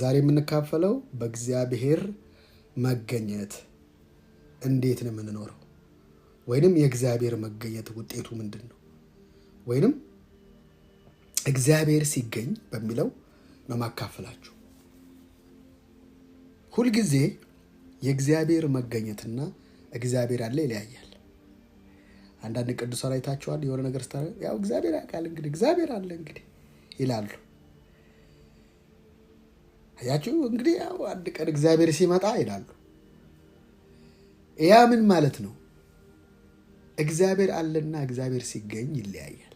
ዛሬ የምንካፈለው በእግዚአብሔር መገኘት እንዴት ነው የምንኖረው፣ ወይንም የእግዚአብሔር መገኘት ውጤቱ ምንድን ነው፣ ወይንም እግዚአብሔር ሲገኝ በሚለው ነው ማካፈላችሁ። ሁልጊዜ የእግዚአብሔር መገኘትና እግዚአብሔር አለ ይለያያል። አንዳንድ ቅዱሳን አይታችኋል። የሆነ ነገር ስታደርግ ያው እግዚአብሔር ያውቃል እንግዲህ እግዚአብሔር አለ እንግዲህ ይላሉ። አያችሁ እንግዲህ ያው አንድ ቀን እግዚአብሔር ሲመጣ ይላሉ። ያ ምን ማለት ነው? እግዚአብሔር አለና እግዚአብሔር ሲገኝ ይለያያል።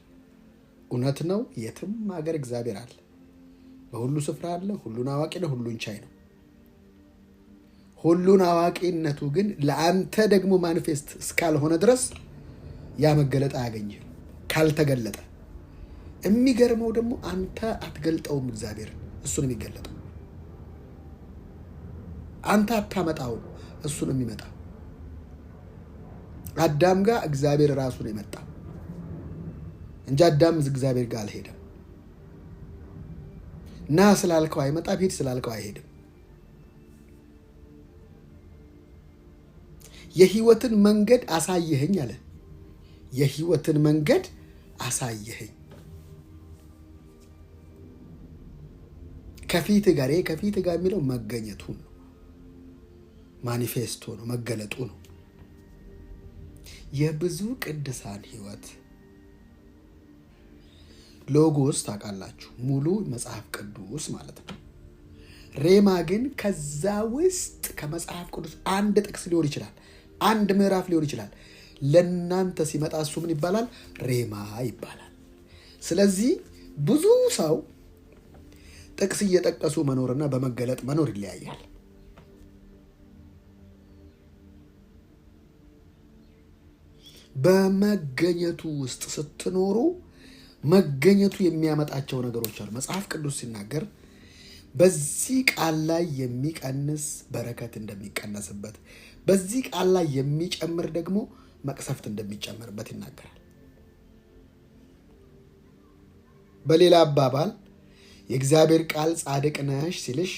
እውነት ነው። የትም ሀገር እግዚአብሔር አለ፣ በሁሉ ስፍራ አለ። ሁሉን አዋቂ ነው፣ ሁሉን ቻይ ነው። ሁሉን አዋቂነቱ ግን ለአንተ ደግሞ ማኒፌስት እስካልሆነ ድረስ ያ መገለጥ አያገኝህም። ካልተገለጠ የሚገርመው ደግሞ አንተ አትገልጠውም፣ እግዚአብሔር እሱ ነው የሚገለጠው። አንተ አታመጣውም፣ እሱ ነው የሚመጣው። አዳም ጋር እግዚአብሔር ራሱ ነው የመጣው እንጂ አዳም እግዚአብሔር ጋር አልሄደም። ና ስላልከው አይመጣም፣ ሂድ ስላልከው አይሄድም። የህይወትን መንገድ አሳየኸኝ አለ። የህይወትን መንገድ አሳየኸኝ። ከፊት ጋር የሚለው መገኘቱ ነው፣ ማኒፌስቶ ነው፣ መገለጡ ነው። የብዙ ቅዱሳን ህይወት ሎጎስ ታውቃላችሁ፣ ሙሉ መጽሐፍ ቅዱስ ማለት ነው። ሬማ ግን ከዛ ውስጥ ከመጽሐፍ ቅዱስ አንድ ጥቅስ ሊሆን ይችላል፣ አንድ ምዕራፍ ሊሆን ይችላል። ለእናንተ ሲመጣ እሱ ምን ይባላል? ሬማ ይባላል። ስለዚህ ብዙ ሰው ጥቅስ እየጠቀሱ መኖርና በመገለጥ መኖር ይለያያል። በመገኘቱ ውስጥ ስትኖሩ መገኘቱ የሚያመጣቸው ነገሮች አሉ። መጽሐፍ ቅዱስ ሲናገር በዚህ ቃል ላይ የሚቀንስ በረከት እንደሚቀነስበት፣ በዚህ ቃል ላይ የሚጨምር ደግሞ መቅሰፍት እንደሚጨመርበት ይናገራል። በሌላ አባባል የእግዚአብሔር ቃል ጻድቅ ነሽ ሲልሽ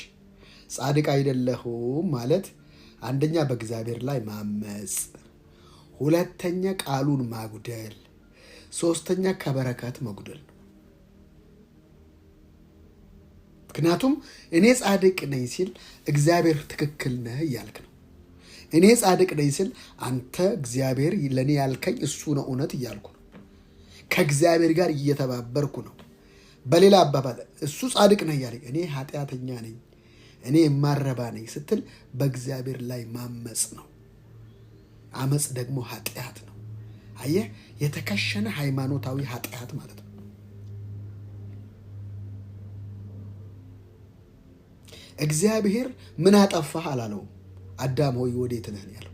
ጻድቅ አይደለሁም ማለት አንደኛ በእግዚአብሔር ላይ ማመፅ፣ ሁለተኛ ቃሉን ማጉደል፣ ሶስተኛ ከበረከት መጉደል ነው። ምክንያቱም እኔ ጻድቅ ነኝ ሲል እግዚአብሔር ትክክል ነህ እያልክ ነው። እኔ ጻድቅ ነኝ ሲል አንተ እግዚአብሔር ለእኔ ያልከኝ እሱ ነው እውነት እያልኩ ነው። ከእግዚአብሔር ጋር እየተባበርኩ ነው። በሌላ አባባል እሱ ጻድቅ ነህ እያለኝ እኔ ኃጢአተኛ ነኝ፣ እኔ የማረባ ነኝ ስትል በእግዚአብሔር ላይ ማመፅ ነው። አመፅ ደግሞ ኃጢአት ነው። አየህ፣ የተከሸነ ሃይማኖታዊ ኃጢአት ማለት ነው። እግዚአብሔር ምን አጠፋህ አላለውም። አዳም ሆይ ወዴት ነህ ያለው።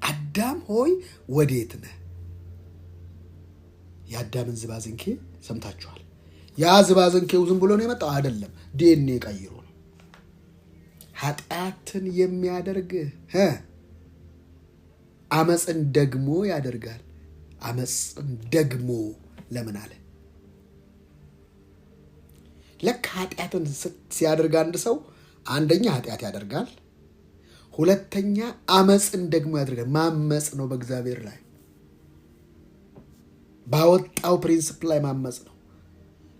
አዳም ሆይ ወዴት ነህ? የአዳምን ዝባዝንኬ ሰምታችኋል። ያ ዝባዝንኬው ዝም ብሎ ነው የመጣው አይደለም፣ ዲኤንኤ ቀይሮ ነው። ኃጢአትን የሚያደርግ አመፅን ደግሞ ያደርጋል። አመፅን ደግሞ ለምን አለ? ለካ ኃጢአትን ሲያደርግ አንድ ሰው አንደኛ ኃጢአት ያደርጋል፣ ሁለተኛ አመፅን ደግሞ ያደርጋል። ማመፅ ነው በእግዚአብሔር ላይ ባወጣው ፕሪንሲፕል ላይ ማመፅ ነው።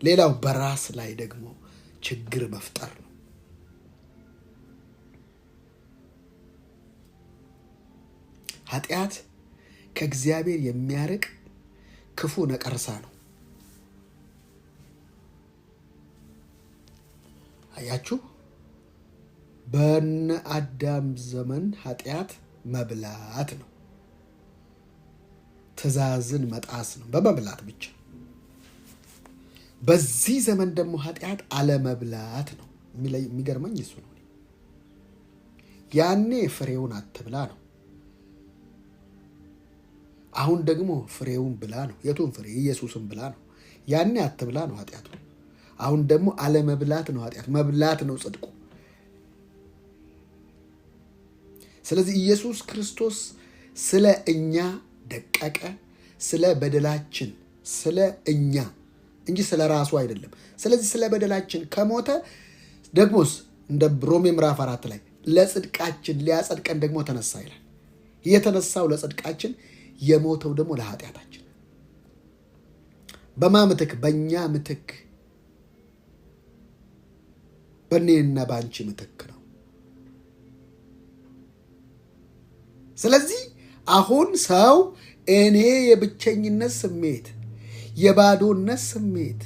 ሌላው በራስ ላይ ደግሞ ችግር መፍጠር ነው። ኃጢአት ከእግዚአብሔር የሚያርቅ ክፉ ነቀርሳ ነው። አያችሁ፣ በነ አዳም ዘመን ኃጢአት መብላት ነው፣ ትእዛዝን መጣስ ነው፣ በመብላት ብቻ። በዚህ ዘመን ደግሞ ኃጢአት አለመብላት ነው። የሚገርመኝ እሱ ነው። ያኔ ፍሬውን አትብላ ነው፣ አሁን ደግሞ ፍሬውን ብላ ነው። የቱን ፍሬ? ኢየሱስን ብላ ነው። ያኔ አትብላ ነው ኃጢአቱ፣ አሁን ደግሞ አለመብላት ነው ኃጢአት። መብላት ነው ጽድቁ። ስለዚህ ኢየሱስ ክርስቶስ ስለ እኛ ደቀቀ፣ ስለ በደላችን ስለ እኛ እንጂ ስለ ራሱ አይደለም። ስለዚህ ስለ በደላችን ከሞተ ደግሞስ እንደ ሮሜ ምዕራፍ 4 ላይ ለጽድቃችን ሊያጸድቀን ደግሞ ተነሳ ይላል። የተነሳው ለጽድቃችን፣ የሞተው ደግሞ ለኃጢአታችን። በማ ምትክ? በእኛ ምትክ፣ በእኔና በአንቺ ምትክ ነው። ስለዚህ አሁን ሰው እኔ የብቸኝነት ስሜት፣ የባዶነት ስሜት፣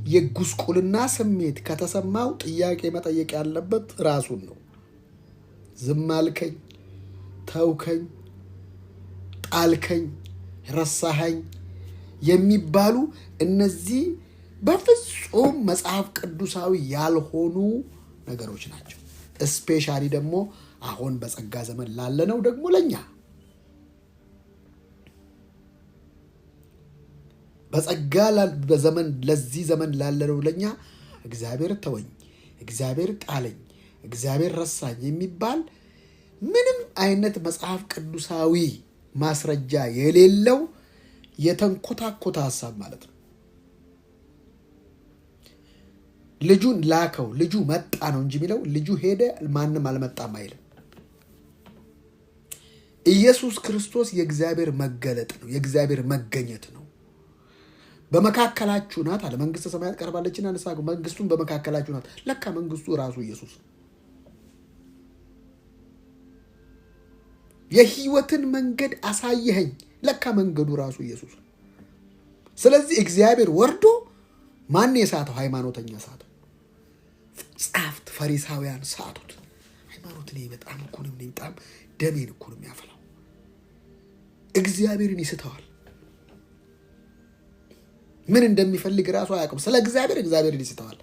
የጉስቁልና ስሜት ከተሰማው ጥያቄ መጠየቅ ያለበት ራሱን ነው። ዝም አልከኝ፣ ተውከኝ፣ ጣልከኝ፣ ረሳኸኝ የሚባሉ እነዚህ በፍጹም መጽሐፍ ቅዱሳዊ ያልሆኑ ነገሮች ናቸው። እስፔሻሊ ደግሞ አሁን በጸጋ ዘመን ላለነው ደግሞ ለኛ በጸጋ በዘመን ለዚህ ዘመን ላለነው ለኛ እግዚአብሔር ተወኝ፣ እግዚአብሔር ጣለኝ፣ እግዚአብሔር ረሳኝ የሚባል ምንም አይነት መጽሐፍ ቅዱሳዊ ማስረጃ የሌለው የተንኮታኮተ ሐሳብ ማለት ነው። ልጁን ላከው፣ ልጁ መጣ ነው እንጂ የሚለው ልጁ ሄደ ማንም አልመጣም አይልም። ኢየሱስ ክርስቶስ የእግዚአብሔር መገለጥ ነው፣ የእግዚአብሔር መገኘት ነው። በመካከላችሁ ናት አለ። መንግስተ ሰማያት ቀርባለችና ንስሐ ግቡ፣ መንግስቱን በመካከላችሁ ናት። ለካ መንግስቱ ራሱ ኢየሱስ ነው። የህይወትን መንገድ አሳየኸኝ፣ ለካ መንገዱ ራሱ ኢየሱስ ነው። ስለዚህ እግዚአብሔር ወርዶ ማን የሳተው? ሃይማኖተኛ ሳተው። ጻፍት ፈሪሳውያን ሳቱት። ሃይማኖት እኔ በጣም እኮ ነው በጣም ደሜን እኮ ነው የሚያፈላው። እግዚአብሔርን ይስተዋል። ምን እንደሚፈልግ ራሱ አያውቅም። ስለ እግዚአብሔርን ይስተዋል።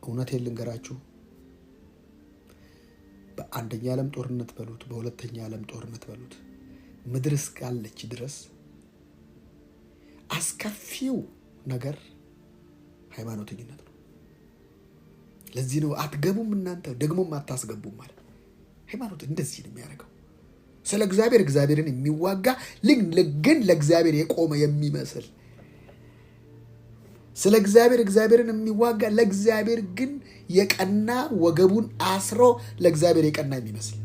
እውነቴን ልንገራችሁ፣ በአንደኛ ዓለም ጦርነት በሉት፣ በሁለተኛ ዓለም ጦርነት በሉት፣ ምድር እስካለች ድረስ አስከፊው ነገር ሃይማኖተኝነት ነው። ለዚህ ነው አትገቡም እናንተ ደግሞም አታስገቡም ማለት። ሃይማኖት እንደዚህ ነው የሚያደርገው። ስለ እግዚአብሔርን የሚዋጋ ግን ለእግዚአብሔር የቆመ የሚመስል፣ ስለ እግዚአብሔርን የሚዋጋ ለእግዚአብሔር ግን የቀና ወገቡን አስሮ ለእግዚአብሔር የቀና የሚመስል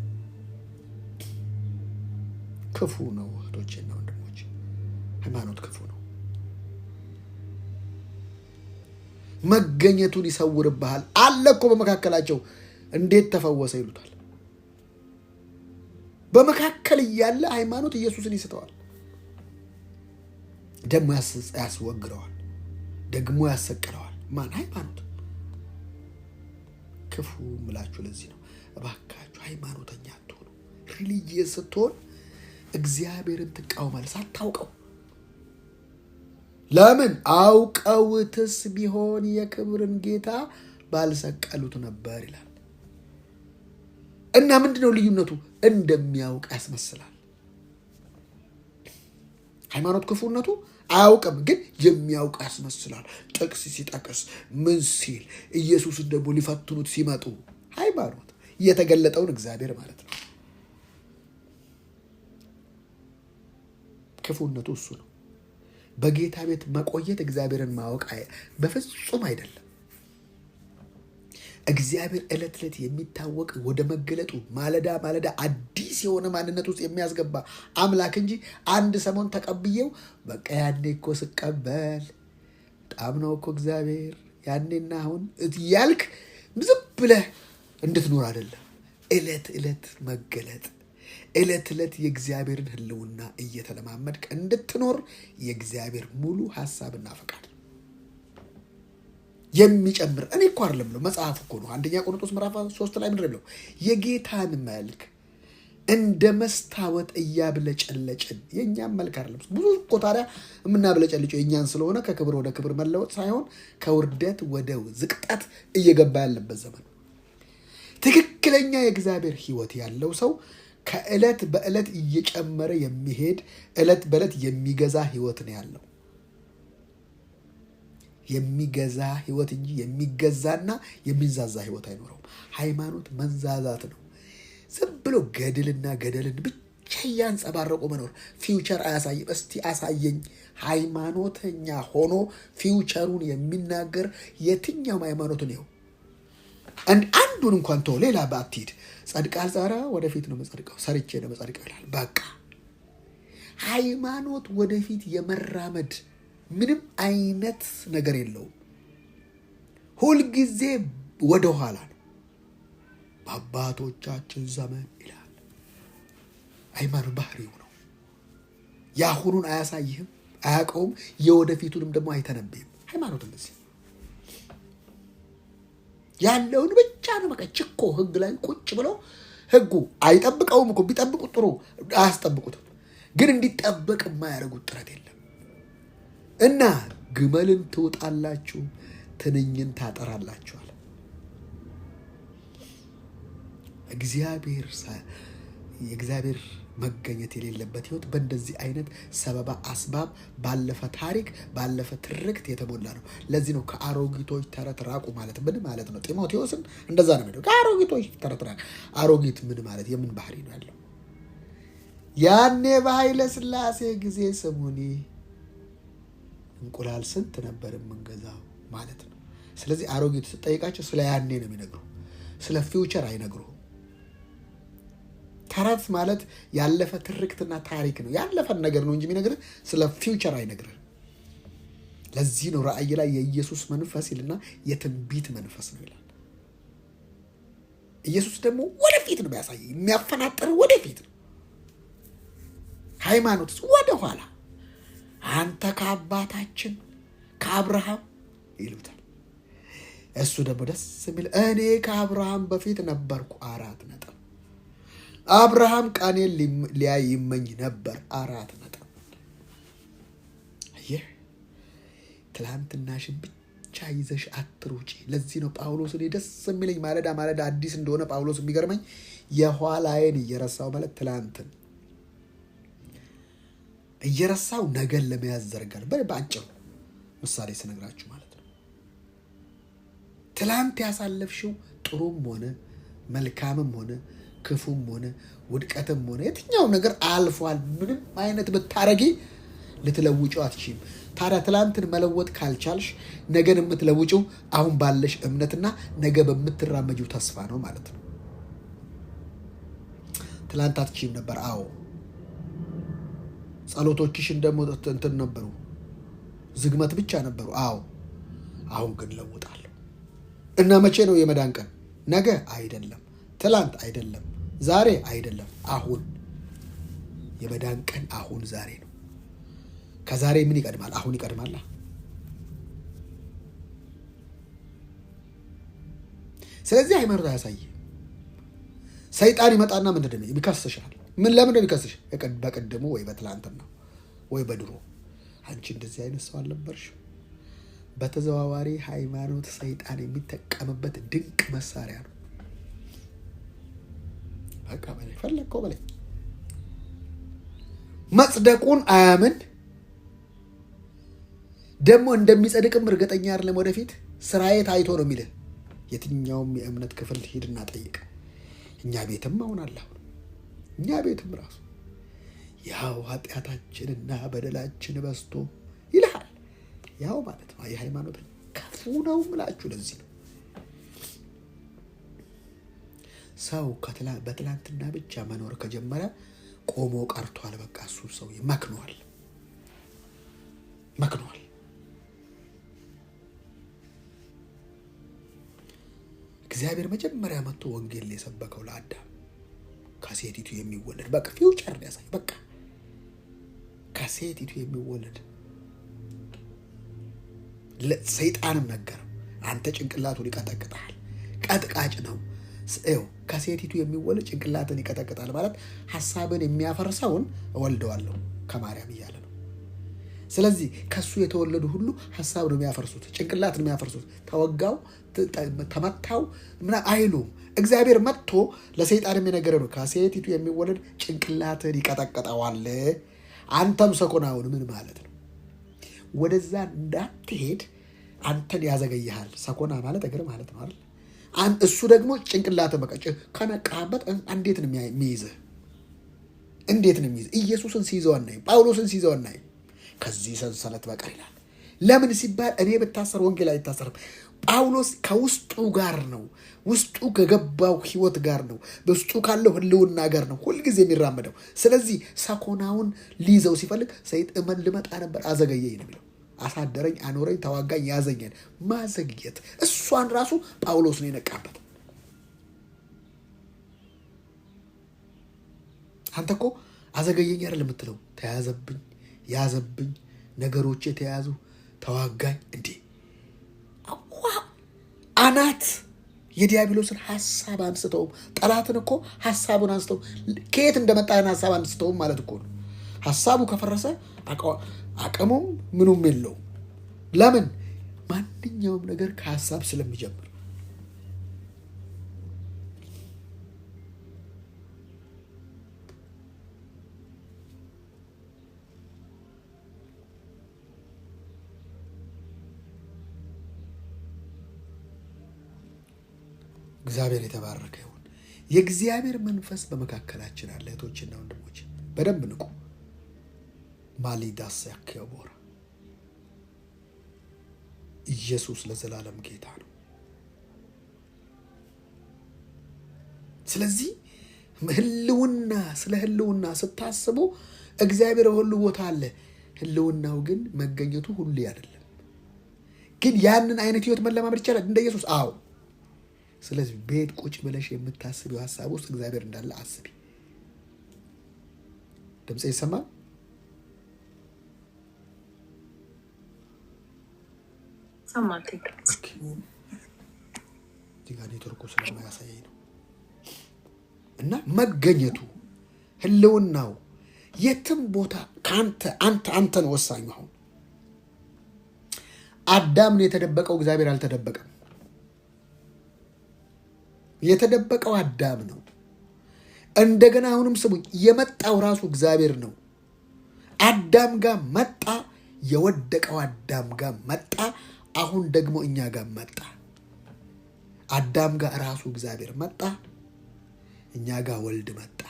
ክፉ ነው። እህቶቼና ወንድሞች፣ ሃይማኖት ክፉ ነው። መገኘቱን ይሰውርብሃል አለ እኮ በመካከላቸው። እንዴት ተፈወሰ ይሉታል። በመካከል እያለ ሃይማኖት ኢየሱስን ይስተዋል፣ ደግሞ ያስወግረዋል፣ ደግሞ ያሰቅለዋል። ማን? ሃይማኖት። ክፉ ምላችሁ ለዚህ ነው። እባካችሁ ሃይማኖተኛ አትሆኑ። ሪሊጂየስ ስትሆን እግዚአብሔርን ትቃወማለህ ሳታውቀው። ለምን? አውቀውትስ ቢሆን የክብርን ጌታ ባልሰቀሉት ነበር ይላል። እና ምንድነው ልዩነቱ? እንደሚያውቅ ያስመስላል። ሃይማኖት ክፉነቱ አያውቅም፣ ግን የሚያውቅ ያስመስላል። ጥቅስ ሲጠቅስ ምን ሲል ኢየሱስን ደግሞ ሊፈትኑት ሲመጡ ሃይማኖት የተገለጠውን እግዚአብሔር ማለት ነው። ክፉነቱ እሱ ነው። በጌታ ቤት መቆየት እግዚአብሔርን ማወቅ በፍጹም አይደለም። እግዚአብሔር ዕለት ዕለት የሚታወቅ ወደ መገለጡ ማለዳ አዲስ የሆነ ማንነት ውስጥ የሚያስገባ አምላክ እንጂ አንድ ሰሞን ተቀብዬው በቃ ያኔ እኮ ስቀበል በጣም ነው እኮ እግዚአብሔር ያኔና አሁን እያልክ ዝም ብለህ እንድትኖር አይደለም። ዕለት ዕለት መገለጥ፣ ዕለት ዕለት የእግዚአብሔርን ሕልውና እየተለማመድክ እንድትኖር የእግዚአብሔር ሙሉ ሐሳብና ፈቃድ የሚጨምር። እኔ እኮ አይደለም ነው መጽሐፍ እኮ ነው። አንደኛ ቆሮንቶስ ምዕራፍ 3 ላይ ምንድን ነው? የጌታን መልክ እንደ መስታወት እያብለጨለጭን። የእኛን መልክ አይደለም ብዙ እኮ ታዲያ የምናብለጨልጨው የእኛን ስለሆነ ከክብር ወደ ክብር መለወጥ ሳይሆን ከውርደት ወደ ዝቅጠት እየገባ ያለበት ዘመን። ትክክለኛ የእግዚአብሔር ሕይወት ያለው ሰው ከዕለት በዕለት እየጨመረ የሚሄድ ዕለት በዕለት የሚገዛ ሕይወት ነው ያለው። የሚገዛ ሕይወት እንጂ የሚገዛና የሚንዛዛ ሕይወት አይኖረውም። ሃይማኖት መንዛዛት ነው። ዝም ብሎ ገድልን ብቻ ብቻ እያንጸባረቁ መኖር ፊውቸር አያሳይም። እስቲ አሳየኝ ሃይማኖተኛ ሆኖ ፊውቸሩን የሚናገር የትኛውም ሃይማኖት ነው። አንዱን እንኳን ተው፣ ሌላ ባትሄድ ጸድቃል ዛሬ ወደፊት ነው መጸድቀው፣ ሰርቼ ነው መጸድቀው ይላል። በቃ ሃይማኖት ወደፊት የመራመድ ምንም አይነት ነገር የለውም። ሁልጊዜ ወደ ኋላ ነው። በአባቶቻችን ዘመን ይላል። ሃይማኖት ባህሪው ነው። የአሁኑን አያሳይህም፣ አያውቀውም። የወደፊቱንም ደግሞ አይተነብይም። ሃይማኖት እንደዚህ ያለውን ብቻ ነው። በቃ ችኮ ህግ ላይ ቁጭ ብለው ህጉ አይጠብቀውም እኮ። ቢጠብቁት ጥሩ አያስጠብቁትም፣ ግን እንዲጠበቅ የማያደርጉት ጥረት የለም። እና ግመልን ትውጣላችሁ፣ ትንኝን ታጠራላችኋል። የእግዚአብሔር መገኘት የሌለበት ህይወት በእንደዚህ አይነት ሰበባ አስባብ ባለፈ ታሪክ ባለፈ ትርክት የተሞላ ነው። ለዚህ ነው ከአሮጊቶች ተረት ራቁ ማለት ምን ማለት ነው? ጢሞቴዎስን እንደዛ ነው የሚለው። ከአሮጊቶች ተረት ራቁ። አሮጊት ምን ማለት የምን ባህሪ ነው ያለው? ያኔ በኃይለ ሥላሴ ጊዜ ስሙኒ እንቁላል ስንት ነበር የምንገዛው ማለት ነው። ስለዚህ አሮጊት ስጠይቃቸው ስለ ያኔ ነው የሚነግሩ፣ ስለ ፊውቸር አይነግሩ። ተረት ማለት ያለፈ ትርክትና ታሪክ ነው። ያለፈን ነገር ነው እንጂ የሚነግርህ ስለ ፊውቸር አይነግርህ። ለዚህ ነው ራእይ ላይ የኢየሱስ መንፈስ ይልና የትንቢት መንፈስ ነው ይላል። ኢየሱስ ደግሞ ወደፊት ነው የሚያሳይ፣ የሚያፈናጥር ወደፊት ነው። ሃይማኖት ወደ ኋላ። አንተ ከአባታችን ከአብርሃም ይሉታል። እሱ ደግሞ ደስ የሚል እኔ ከአብርሃም በፊት ነበርኩ 4 ነጥብ። አብርሃም ቃኔን ሊያይ ይመኝ ነበር 4 ነጥብ። አየህ፣ ትላንትናሽን ብቻ ይዘሽ አትሩጪ። ለዚህ ነው ጳውሎስ እኔ ደስ የሚለኝ ማለዳ ማለዳ አዲስ እንደሆነ ጳውሎስ የሚገርመኝ የኋላዬን እየረሳው ማለት ትላንትን እየረሳው ነገን ለመያዝ ዘርጋል። በአጭሩ ምሳሌ ስነግራችሁ ማለት ነው። ትላንት ያሳለፍሽው ጥሩም ሆነ መልካምም ሆነ ክፉም ሆነ ውድቀትም ሆነ የትኛውም ነገር አልፏል። ምንም አይነት ብታረጊ ልትለውጪው አትችይም። ታዲያ ትላንትን መለወጥ ካልቻልሽ ነገን የምትለውጪው አሁን ባለሽ እምነትና ነገ በምትራመጂው ተስፋ ነው ማለት ነው። ትላንት አትችይም ነበር። አዎ ጸሎቶችሽን ደግሞ እንትን ነበሩ፣ ዝግመት ብቻ ነበሩ። አዎ አሁን ግን ለውጣለሁ። እና መቼ ነው የመዳን ቀን? ነገ አይደለም፣ ትላንት አይደለም፣ ዛሬ አይደለም፣ አሁን። የመዳን ቀን አሁን ዛሬ ነው። ከዛሬ ምን ይቀድማል? አሁን ይቀድማል። ስለዚህ ሃይማኖት አያሳይ። ሰይጣን ይመጣና ምንድን ነው ይከስሻል። ምን ለምን ነው የሚከስሽ? በቀደሙ ወይ በትላንትና ወይ በድሮ አንቺ እንደዚህ አይነት ሰው አልነበርሽ። በተዘዋዋሪ ሃይማኖት ሰይጣን የሚጠቀምበት ድንቅ መሳሪያ ነው። በቃ በላይ ፈለግከው በላይ መጽደቁን አያምን ደግሞ እንደሚጸድቅም እርግጠኛ አይደለም። ወደፊት ስራዬ ታይቶ ነው የሚልህ። የትኛውም የእምነት ክፍል ሂድና ጠይቅ። እኛ ቤትም አሁን አለ እኛ ቤትም ራሱ ያው ኃጢአታችንና በደላችን በዝቶ ይልሃል። ያው ማለት ነው የሃይማኖት ክፉ ነው ምላችሁ። ለዚህ ነው ሰው በትላንትና ብቻ መኖር ከጀመረ ቆሞ ቀርቷል። በቃ እሱ ሰው መክኗል። እግዚአብሔር መጀመሪያ መጥቶ ወንጌል የሰበከው ለአዳም ከሴቲቱ የሚወለድ በቃ ፊውቸር ያሳይ። በቃ ከሴቲቱ የሚወለድ ሰይጣንም ነገረው፣ አንተ ጭንቅላቱን ይቀጠቅጣል፣ ቀጥቃጭ ነው። ከሴቲቱ የሚወለድ ጭንቅላትን ይቀጠቅጣል ማለት ሐሳብን የሚያፈርሰውን እወልደዋለሁ ከማርያም እያለ ነው። ስለዚህ ከሱ የተወለዱ ሁሉ ሐሳብ ነው የሚያፈርሱት፣ ጭንቅላትን የሚያፈርሱት። ተወጋው፣ ተመታው ምን አይሉም። እግዚአብሔር መጥቶ ለሰይጣን የሚነገረው ነው፣ ከሴቲቱ የሚወለድ ጭንቅላትን ይቀጠቅጠዋል። አንተም ሰኮናውን ምን ማለት ነው? ወደዛ እንዳትሄድ አንተን ያዘገይሃል። ሰኮና ማለት እግር ማለት ነው አይደል? እሱ ደግሞ ጭንቅላትን በቃ ከነቃበት እንዴት ነው የሚይዝህ? እንዴት ነው የሚይዝ? ኢየሱስን ሲይዘው አናይም፣ ጳውሎስን ሲይዘው አናይም። ከዚህ ሰንሰለት በቀር ይላል። ለምን ሲባል እኔ ብታሰር ወንጌል አይታሰርም። ጳውሎስ ከውስጡ ጋር ነው፣ ውስጡ ከገባው ህይወት ጋር ነው፣ በውስጡ ካለው ህልውና ጋር ነው ሁልጊዜ የሚራመደው። ስለዚህ ሰኮናውን ሊይዘው ሲፈልግ ሰይጣን ልመጣ ነበር አዘገየኝ ነው የሚለው። አሳደረኝ፣ አኖረኝ፣ ተዋጋኝ፣ ያዘኛል። ማዘግየት እሷን ራሱ ጳውሎስ ነው የነቃበት። አንተ እኮ አዘገየኝ አይደል የምትለው፣ ተያዘብኝ፣ ያዘብኝ፣ ነገሮቼ ተያዙ፣ ተዋጋኝ። እንዴ አናት የዲያብሎስን ሐሳብ አንስተውም። ጠላትን እኮ ሐሳቡን አንስተው ከየት እንደመጣን ሐሳብ አንስተውም ማለት እኮ ነው። ሐሳቡ ከፈረሰ አቅሙም ምኑም የለውም። ለምን? ማንኛውም ነገር ከሐሳብ ስለሚጀምር። እግዚአብሔር የተባረከ ይሁን። የእግዚአብሔር መንፈስ በመካከላችን አለ። እህቶችና ወንድሞች በደንብ ንቁ። ማሊዳስ ያከቦራ ኢየሱስ ለዘላለም ጌታ ነው። ስለዚህ ስለ ህልውና ስታስቡ እግዚአብሔር ሁሉ ቦታ አለ። ህልውናው ግን መገኘቱ ሁሉ አይደለም። ግን ያንን አይነት ህይወት መለማመድ ይቻላል እንደ ኢየሱስ። አዎ። ስለዚህ ቤት ቁጭ ብለሽ የምታስቢው ሐሳብ ውስጥ እግዚአብሔር እንዳለ አስቢ። ድምጽ ይሰማል? ሰማት። እዚህ ጋር ኔትወርኩ ስለማያሳየኝ ነው። እና መገኘቱ ህልውናው የትም ቦታ አንተ ነው ወሳኙ። አሁን አዳም ነው የተደበቀው፣ እግዚአብሔር አልተደበቀም። የተደበቀው አዳም ነው። እንደገና አሁንም ስሙኝ፣ የመጣው ራሱ እግዚአብሔር ነው። አዳም ጋር መጣ፣ የወደቀው አዳም ጋር መጣ፣ አሁን ደግሞ እኛ ጋር መጣ። አዳም ጋር ራሱ እግዚአብሔር መጣ፣ እኛ ጋር ወልድ መጣ።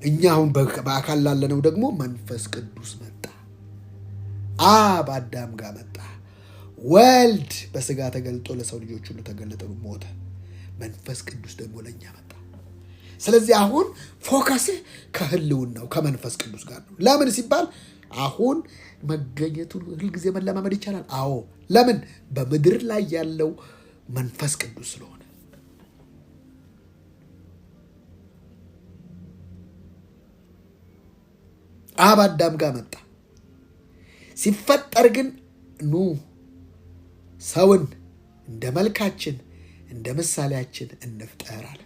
እኛ አሁን በአካል ላለነው ደግሞ መንፈስ ቅዱስ መጣ። አብ አዳም ጋር መጣ፣ ወልድ በስጋ ተገልጦ ለሰው ልጆች ሁሉ ተገለጠ፣ ሞተ። መንፈስ ቅዱስ ደግሞ ለኛ መጣ። ስለዚህ አሁን ፎከስህ ከህልውናው ከመንፈስ ቅዱስ ጋር ነው። ለምን ሲባል አሁን መገኘቱን ሁልጊዜ መለማመድ ይቻላል። አዎ። ለምን? በምድር ላይ ያለው መንፈስ ቅዱስ ስለሆነ። አብ አዳም ጋር መጣ። ሲፈጠር ግን ሰውን እንደ መልካችን እንደ ምሳሌያችን እንፍጠር አለ።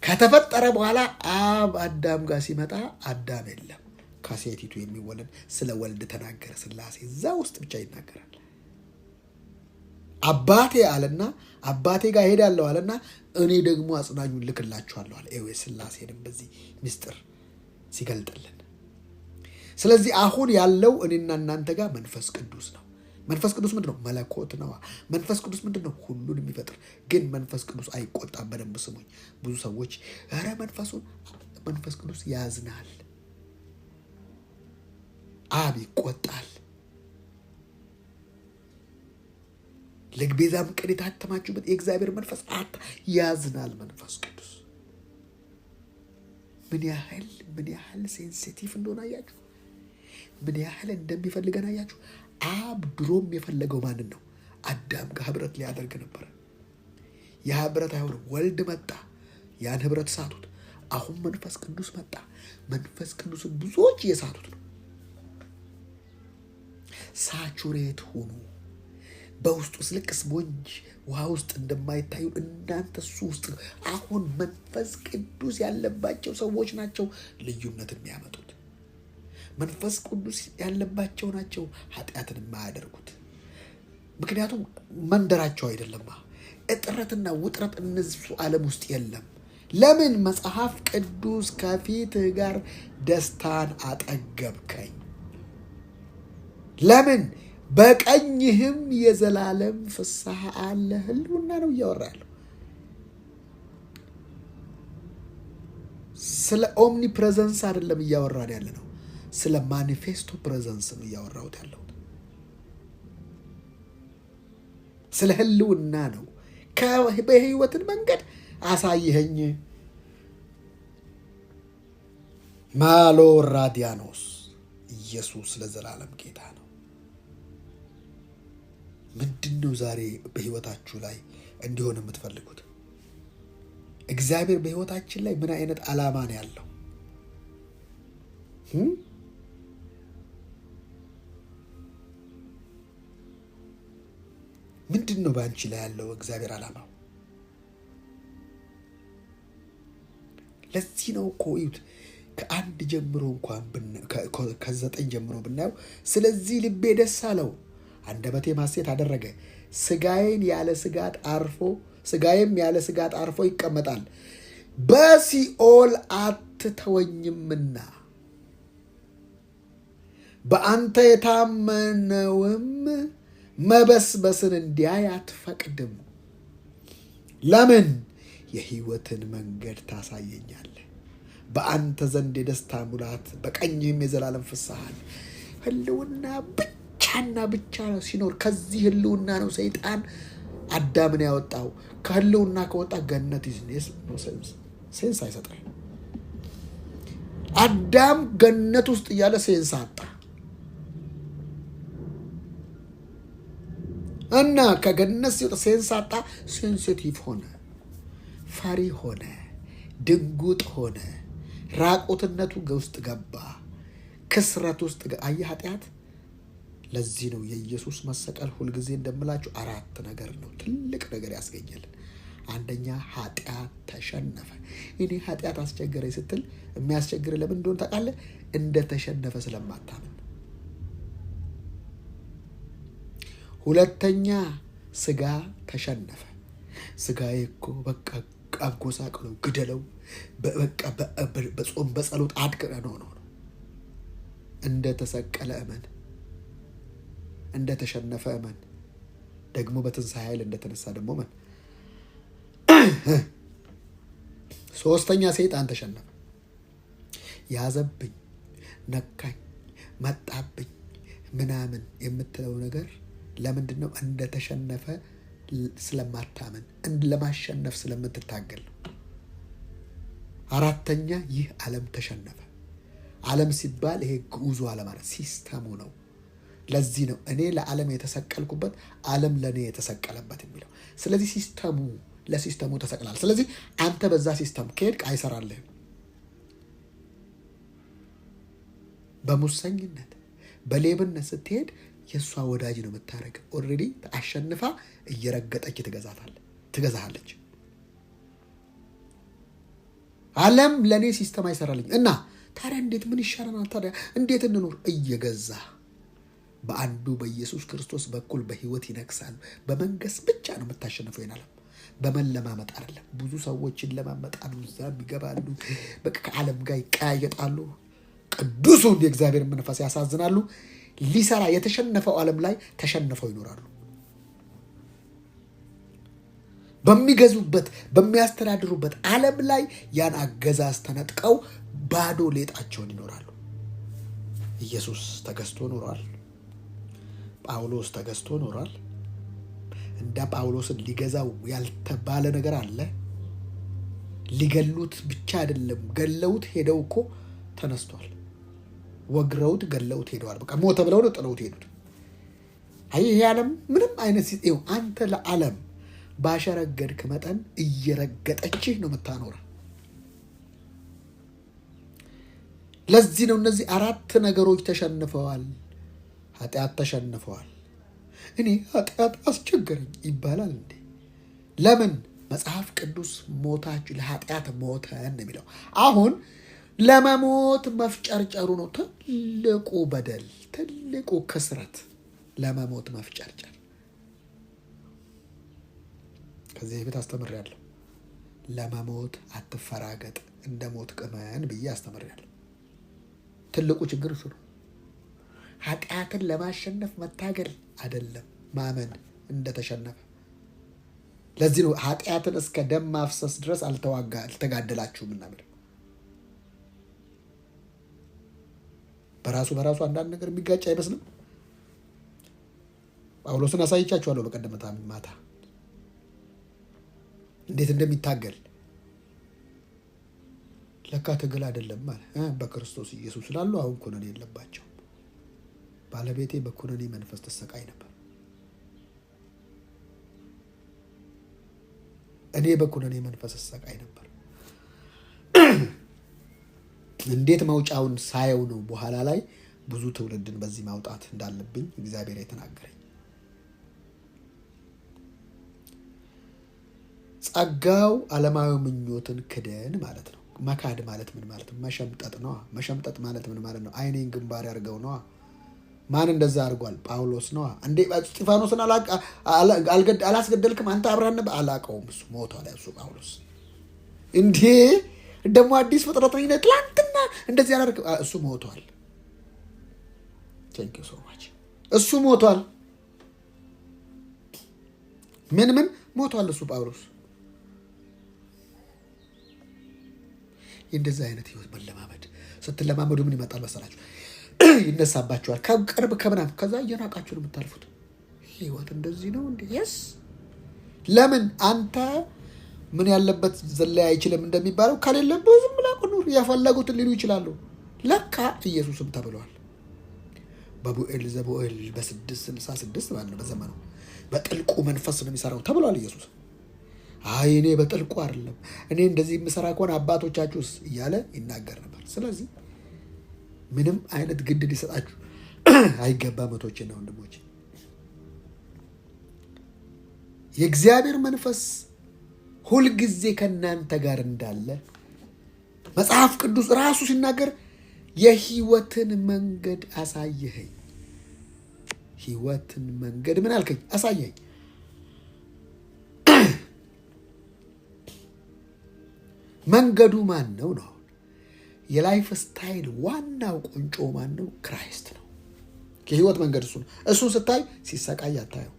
ከተፈጠረ በኋላ አብ አዳም ጋር ሲመጣ አዳም የለም፣ ከሴቲቱ የሚወለድ ስለ ወልድ ተናገረ። ሥላሴ እዛ ውስጥ ብቻ ይናገራል። አባቴ አለና አባቴ ጋር ሄዳለሁ አለና እኔ ደግሞ አጽናኙን ልክላችኋለሁ አለ። ሥላሴንም በዚህ ምስጢር ሲገልጥልን፣ ስለዚህ አሁን ያለው እኔና እናንተ ጋር መንፈስ ቅዱስ ነው። መንፈስ ቅዱስ ምንድን ነው? መለኮት ነው። መንፈስ ቅዱስ ምንድን ነው? ሁሉን የሚፈጥር። ግን መንፈስ ቅዱስ አይቆጣም። በደንብ ስሙኝ። ብዙ ሰዎች ኧረ መንፈስ ቅዱስ ያዝናል፣ አብ ይቆጣል። ለግቤዛም ቀን የታተማችሁበት የእግዚአብሔር መንፈስ ያዝናል። መንፈስ ቅዱስ ምን ያህል ሴንሲቲቭ እንደሆነ አያችሁ? ምን ያህል እንደሚፈልገን አያችሁ? አብ ድሮም የፈለገው ማንን ነው? አዳም ጋር ህብረት ሊያደርግ ነበር። ያ ህብረት አይሆንም። ወልድ መጣ፣ ያን ህብረት ሳቱት። አሁን መንፈስ ቅዱስ መጣ። መንፈስ ቅዱስን ብዙዎች እየሳቱት ነው። ሳቹሬት ሆኑ። በውስጡ ልክ ስፖንጅ ውሃ ውስጥ እንደማይታዩ እናንተ እሱ ውስጥ። አሁን መንፈስ ቅዱስ ያለባቸው ሰዎች ናቸው ልዩነት የሚያመጡት። መንፈስ ቅዱስ ያለባቸው ናቸው ኃጢአትን የማያደርጉት። ምክንያቱም መንደራቸው አይደለማ። እጥረትና ውጥረት እነሱ ዓለም ውስጥ የለም። ለምን? መጽሐፍ ቅዱስ ከፊትህ ጋር ደስታን አጠገብከኝ። ለምን? በቀኝህም የዘላለም ፍስሐ አለ። ህልውና ነው እያወራ ያለው። ስለ ኦምኒ ፕሬዘንስ አይደለም እያወራን ያለ ነው። ስለ ማኒፌስቶ ፕሬዘንስ ነው እያወራሁት ያለሁት። ስለ ህልውና ነው። በህይወትን መንገድ አሳይኸኝ። ማሎ ራዲያኖስ ኢየሱስ ለዘላለም ጌታ ነው። ምንድን ነው ዛሬ በህይወታችሁ ላይ እንዲሆን የምትፈልጉት? እግዚአብሔር በህይወታችን ላይ ምን አይነት ዓላማ ነው ያለው? ምንድን ነው በአንቺ ላይ ያለው እግዚአብሔር ዓላማው? ለዚህ ነው እኮ እዩት፣ ከ1 ጀምሮ እንኳን ከ9 ጀምሮ ብናየው፣ ስለዚህ ልቤ ደስ አለው፣ አንደበቴ ሐሴት አደረገ፣ ስጋዬም ያለ ስጋት አርፎ ይቀመጣል፣ በሲኦል አትተወኝምና በአንተ የታመነውም መበስበስን እንዲያይ አትፈቅድም። ለምን? የህይወትን መንገድ ታሳየኛለህ። በአንተ ዘንድ የደስታ ሙላት፣ በቀኝህም የዘላለም ፍስሐን። ህልውና ብቻና ብቻ ሲኖር፣ ከዚህ ህልውና ነው ሰይጣን አዳምን ያወጣው። ከህልውና ከወጣ ገነት ሴንስ አይሰጥም። አዳም ገነት ውስጥ እያለ ሴንስ አጣ እና ከገነት ሲወጣ ሴንስ አጣ። ሴንሲቲቭ ሆነ፣ ፈሪ ሆነ፣ ድንጉጥ ሆነ፣ ራቁትነቱ ውስጥ ገባ፣ ክስረት ውስጥ አየህ ኃጢአት። ለዚህ ነው የኢየሱስ መሰቀል ሁልጊዜ እንደምላችሁ 4 ነገር ነው ትልቅ ነገር ያስገኘልን። አንደኛ ኃጢአት ተሸነፈ። እኔ ኃጢአት አስቸገረኝ ስትል የሚያስቸግር ለምን እንደሆነ ታውቃለህ? እንደተሸነፈ ስለማታምን። ሁለተኛ ስጋ ተሸነፈ። ስጋዬ እኮ በቃ አጎሳቅለው ግደለው፣ በቃ በጾም በጸሎት አድቅረ ነው። እንደተሰቀለ እመን፣ እንደተሸነፈ እመን፣ ደግሞ በትንሣኤ ኃይል እንደተነሳ ደግሞ እመን። ሶስተኛ ሰይጣን ተሸነፈ። ያዘብኝ፣ ነካኝ፣ መጣብኝ ምናምን የምትለው ነገር ለምንድን ነው? እንደተሸነፈ ስለማታመን፣ ለማሸነፍ ስለምትታገል ነው። አራተኛ ይህ ዓለም ተሸነፈ። ዓለም ሲባል ይሄ ግዑዙ ዓለም ማለት ሲስተሙ ነው። ለዚህ ነው እኔ ለዓለም የተሰቀልኩበት፣ ዓለም ለእኔ የተሰቀለበት የሚለው። ስለዚህ ለሲስተሙ ተሰቅላል። ስለዚህ አንተ በዛ ሲስተም ከሄድክ አይሰራልህም። በሙሰኝነት በሌብነት ስትሄድ የእሷ ወዳጅ ነው የምታደርግ። ኦልሬዲ አሸንፋ እየረገጠች ትገዛሃለች። ዓለም ለእኔ ሲስተም አይሰራልኝ እና ታዲያ እንዴት ምን ይሻለናል? ታዲያ እንዴት እንኑር? እየገዛ በአንዱ በኢየሱስ ክርስቶስ በኩል በህይወት ይነግሳሉ። በመንገስ ብቻ ነው የምታሸንፈው ይህን ዓለም፣ በመለማመጥ አይደለም። ብዙ ሰዎችን ለማመጣሉ እዛም ይገባሉ፣ በቃ ከዓለም ጋር ይቀያየጣሉ። ቅዱሱን የእግዚአብሔር መንፈስ ያሳዝናሉ። ሊሰራ የተሸነፈው ዓለም ላይ ተሸንፈው ይኖራሉ። በሚገዙበት በሚያስተዳድሩበት ዓለም ላይ ያን አገዛዝ ተነጥቀው ባዶ ሌጣቸውን ይኖራሉ። ኢየሱስ ተገዝቶ ኖሯል። ጳውሎስ ተገዝቶ ኖሯል። እንደ ጳውሎስን ሊገዛው ያልተባለ ነገር አለ? ሊገሉት ብቻ አይደለም፣ ገለውት ሄደው እኮ ተነስቷል። ወግረውት ገለውት ሄደዋል። በቃ ሞተ ብለው ነው ጥለውት ሄዱት። ይህ ዓለም ምንም አይነት አንተ ለዓለም ባሸረገድክ መጠን እየረገጠችህ ነው የምታኖረ። ለዚህ ነው እነዚህ 4 ነገሮች ተሸንፈዋል። ኃጢአት ተሸንፈዋል። እኔ ኃጢአት አስቸገረኝ ይባላል እንዴ? ለምን? መጽሐፍ ቅዱስ ሞታችሁ ለኃጢአት ሞተን የሚለው አሁን ለመሞት መፍጨርጨሩ ነው ትልቁ በደል፣ ትልቁ ክስረት። ለመሞት መፍጨርጨር። ከዚህ በፊት አስተምሬያለሁ። ለመሞት አትፈራገጥ፣ እንደ ሞት ቅመን ብዬ አስተምሬያለሁ። ትልቁ ችግር እሱ ነው። ኃጢአትን ለማሸነፍ መታገል አይደለም፣ ማመን እንደተሸነፈ። ለዚህ ነው ኃጢአትን እስከ ደም ማፍሰስ ድረስ አልተጋደላችሁም እና በራሱ አንዳንድ ነገር የሚጋጭ አይመስልም? ጳውሎስን አሳይቻችኋለሁ በቀደም ማታ እንዴት እንደሚታገል። ለካ ትግል አይደለም ማለት በክርስቶስ ኢየሱስ ስላሉ አሁን ኩነኔ የለባቸውም። ባለቤቴ በኩነኔ መንፈስ ተሰቃይ ነበር። እኔ በኩነኔ መንፈስ ተሰቃይ ነበር። እንዴት መውጫውን ሳየው ነው በኋላ ላይ ብዙ ትውልድን በዚህ ማውጣት እንዳለብኝ እግዚአብሔር የተናገረኝ። ጸጋው ዓለማዊ ምኞትን ክደን ማለት ነው። መካድ ማለት ምን ማለት ነው? መሸምጠጥ ነው። መሸምጠጥ ማለት ምን ማለት ነው? ዓይኔን ግንባር ያርገው ነው። ማን እንደዛ አድርጓል? ጳውሎስ ነው እንዴ? እስጢፋኖስን አላስገደልክም አንተ አብርሃም ነበር? አላቀውም፣ እሱ ሞቷል። እሱ ጳውሎስ እንዴ ደግሞ አዲስ ፍጥረት ነው። ትላንትና እንደዚህ ያላርክ እሱ ሞቷል። ቴንክ ዩ ሶ ማች። እሱ ሞቷል። ምን ሞቷል? እሱ ጳውሎስ። እንደዚህ አይነት ህይወት መለማመድ ስትለማመዱ ምን ይመጣል መሰላችሁ? ይነሳባችኋል ከቅርብ ከምናምን፣ ከዛ እየናቃችሁ ነው የምታልፉት። ህይወት እንደዚህ ነው እንዴ? የስ ለምን አንተ ምን ያለበት ዘላይ አይችልም እንደሚባለው ከሌለበት ዝም ብላ ቁኑር ያፈለጉትን ሊሉ ይችላሉ። ለካ ኢየሱስም ተብሏል። በቡኤል ዘቡኤል በ666 ማለት ነው በዘመኑ በጥልቁ መንፈስ ነው የሚሰራው ተብሏል ኢየሱስ። አይ እኔ በጥልቁ አይደለም እኔ እንደዚህ የምሰራ ከሆነ አባቶቻችሁስ እያለ ይናገር ነበር። ስለዚህ ምንም አይነት ግድ ሊሰጣችሁ አይገባም እህቶቼና ወንድሞቼ። የእግዚአብሔር መንፈስ ሁልጊዜ ከእናንተ ጋር እንዳለ መጽሐፍ ቅዱስ ራሱ ሲናገር የህይወትን መንገድ አሳየኸኝ። ህይወትን መንገድ ምን አልከኝ? አሳየኝ። መንገዱ ማን ነው ነው? የላይፍ ስታይል ዋናው ቁንጮ ማን ነው? ክራይስት ነው። የህይወት መንገድ እሱ ነው። እሱን ስታይ ሲሰቃይ አታየው፣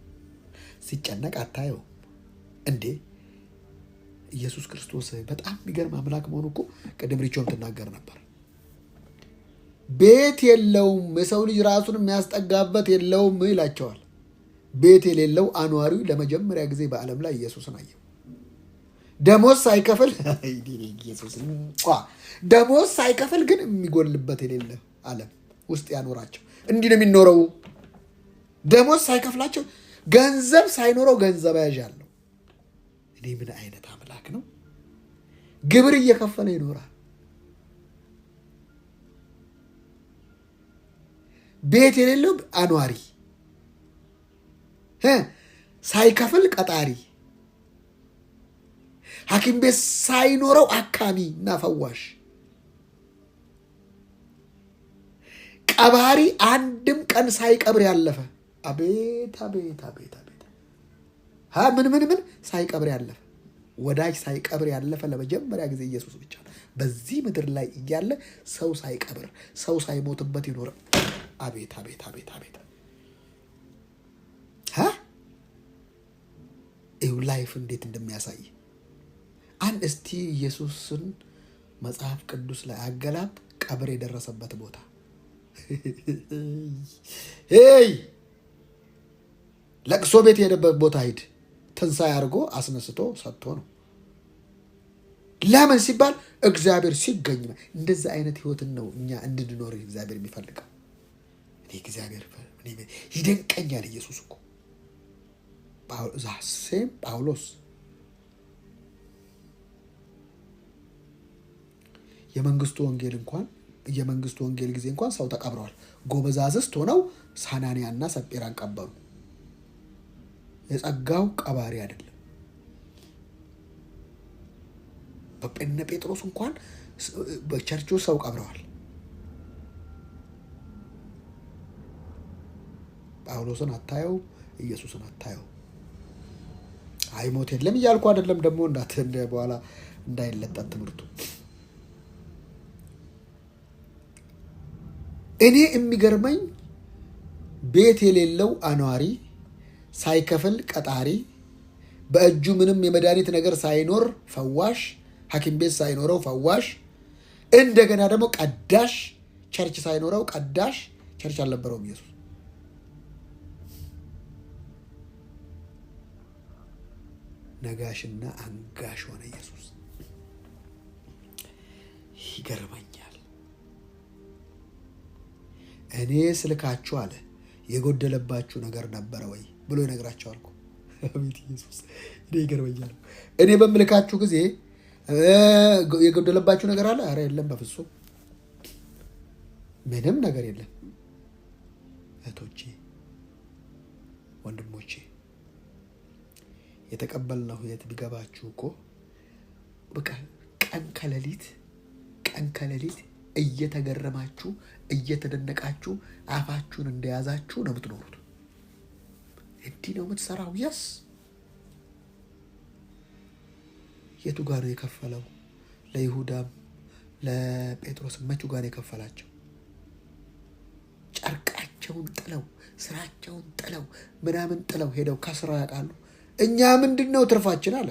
ሲጨነቅ አታየው። እንዴ ኢየሱስ ክርስቶስ በጣም የሚገርም አምላክ መሆኑ እኮ ቅድም ሪቾም ትናገር ነበር። ቤት የለውም፣ የሰው ልጅ ራሱን የሚያስጠጋበት የለውም ይላቸዋል። ቤት የሌለው አኗሪው ለመጀመሪያ ጊዜ በዓለም ላይ ኢየሱስን አየው። ደሞዝ ሳይከፍል ደሞዝ ሳይከፍል ግን የሚጎልበት የሌለ ዓለም ውስጥ ያኖራቸው። እንዲህ ነው የሚኖረው። ደሞዝ ሳይከፍላቸው ገንዘብ ሳይኖረው ገንዘብ ያዣለሁ። እኔ ምን አይነት አምላክ ነው? ግብር እየከፈለ ይኖራል። ቤት የሌለው አኗሪ፣ ሳይከፍል ቀጣሪ፣ ሐኪም ቤት ሳይኖረው አካሚ እና ፈዋሽ፣ ቀባሪ አንድም ቀን ሳይቀብር ያለፈ። አቤት አቤት አቤት አቤት! ምን ሳይቀብር ያለፈ፣ ወዳጅ ሳይቀብር ያለፈ ለመጀመሪያ ጊዜ ኢየሱስ ብቻ ነው። በዚህ ምድር ላይ እያለ ሰው ሳይቀብር ሰው ሳይሞትበት ይኖረ። አቤት አቤት አቤት አቤት! ይኸው ላይፍ እንዴት እንደሚያሳይ አንድ እስቲ ኢየሱስን መጽሐፍ ቅዱስ ላይ አገላብ። ቀብር የደረሰበት ቦታ ለቅሶ ቤት የሄደበት ቦታ ሂድ። ትንሣኤ አድርጎ አስነስቶ ሰጥቶ ነው። ለምን ሲባል እግዚአብሔር ሲገኝ። እንደዚህ አይነት ህይወትን ነው እኛ እንድንኖር እግዚአብሔር የሚፈልገው። እኔ እግዚአብሔር ይደንቀኛል። ኢየሱስ እኮ ዛሴም ጳውሎስ የመንግስቱ ወንጌል ጊዜ እንኳን ሰው ተቀብረዋል። ጎበዛዝስት ሆነው ሳናንያና ሰጴራን ቀበሩ። የጸጋው ቀባሪ አይደለም። በጴነ ጴጥሮስ እንኳን በቸርቹ ሰው ቀብረዋል። ጳውሎስን አታየው፣ ኢየሱስን አታየው። አይሞት የለም እያልኩ አይደለም ደግሞ በኋላ እንዳይለጠጥ ትምህርቱ። እኔ የሚገርመኝ ቤት የሌለው አኗሪ፣ ሳይከፍል ቀጣሪ፣ በእጁ ምንም የመድኃኒት ነገር ሳይኖር ፈዋሽ፣ ሐኪም ቤት ሳይኖረው ፈዋሽ፣ እንደገና ደግሞ ቀዳሽ፣ ቸርች ሳይኖረው ቀዳሽ ቸርች አልነበረውም ኢየሱስ። ነጋሽና አንጋሽ ሆነ ኢየሱስ። ይገርመኛል። እኔ ስልካችሁ አለ የጎደለባችሁ ነገር ነበረ ወይ ብሎ ይነግራቸዋል እኮ። አቤት ኢየሱስ! እኔ ይገርመኛል። እኔ በምልካችሁ ጊዜ የጎደለባችሁ ነገር አለ? አረ የለም፣ በፍጹም ምንም ነገር የለም። እህቶቼ፣ ወንድሞቼ የተቀበልነው ሕይወት ቢገባችሁ እኮ በቃ ቀን ከሌሊት እየተገረማችሁ እየተደነቃችሁ አፋችሁን እንደያዛችሁ ነው የምትኖሩት። እንዲህ ነው የምትሰራው። የስ የቱ ጋር ነው የከፈለው? ለይሁዳም ለጴጥሮስም መቹ ጋር ነው የከፈላቸው? ጨርቃቸውን ጥለው ስራቸውን ጥለው ምናምን ጥለው ሄደው ከስራ ያውቃሉ። እኛ ምንድን ነው ትርፋችን አለ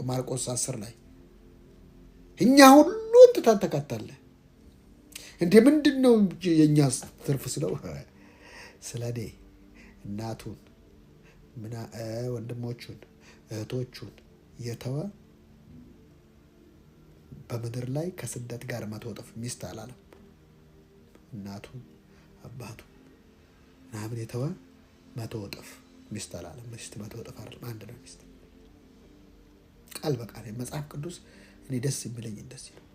ማርቆስ 10 ላይ። እኛ ሁሉን ትተን ተከተለ። እንዴ ምንድን ነው የእኛ ትርፍ ስለው ስለ እኔ እናቱን ወንድሞቹን እህቶቹን የተወ በምድር ላይ ከስደት ጋር 100 እጥፍ ሚስት አላለም። እናቱን አባቱን ምናምን የተወ 100 እጥፍ ሚስት አላለም። ሚስት 100 እጥፍ አይደለም፣ አንድ ነው ሚስት። ቃል በቃል መጽሐፍ ቅዱስ እኔ ደስ የሚለኝ እንደዚህ ነው።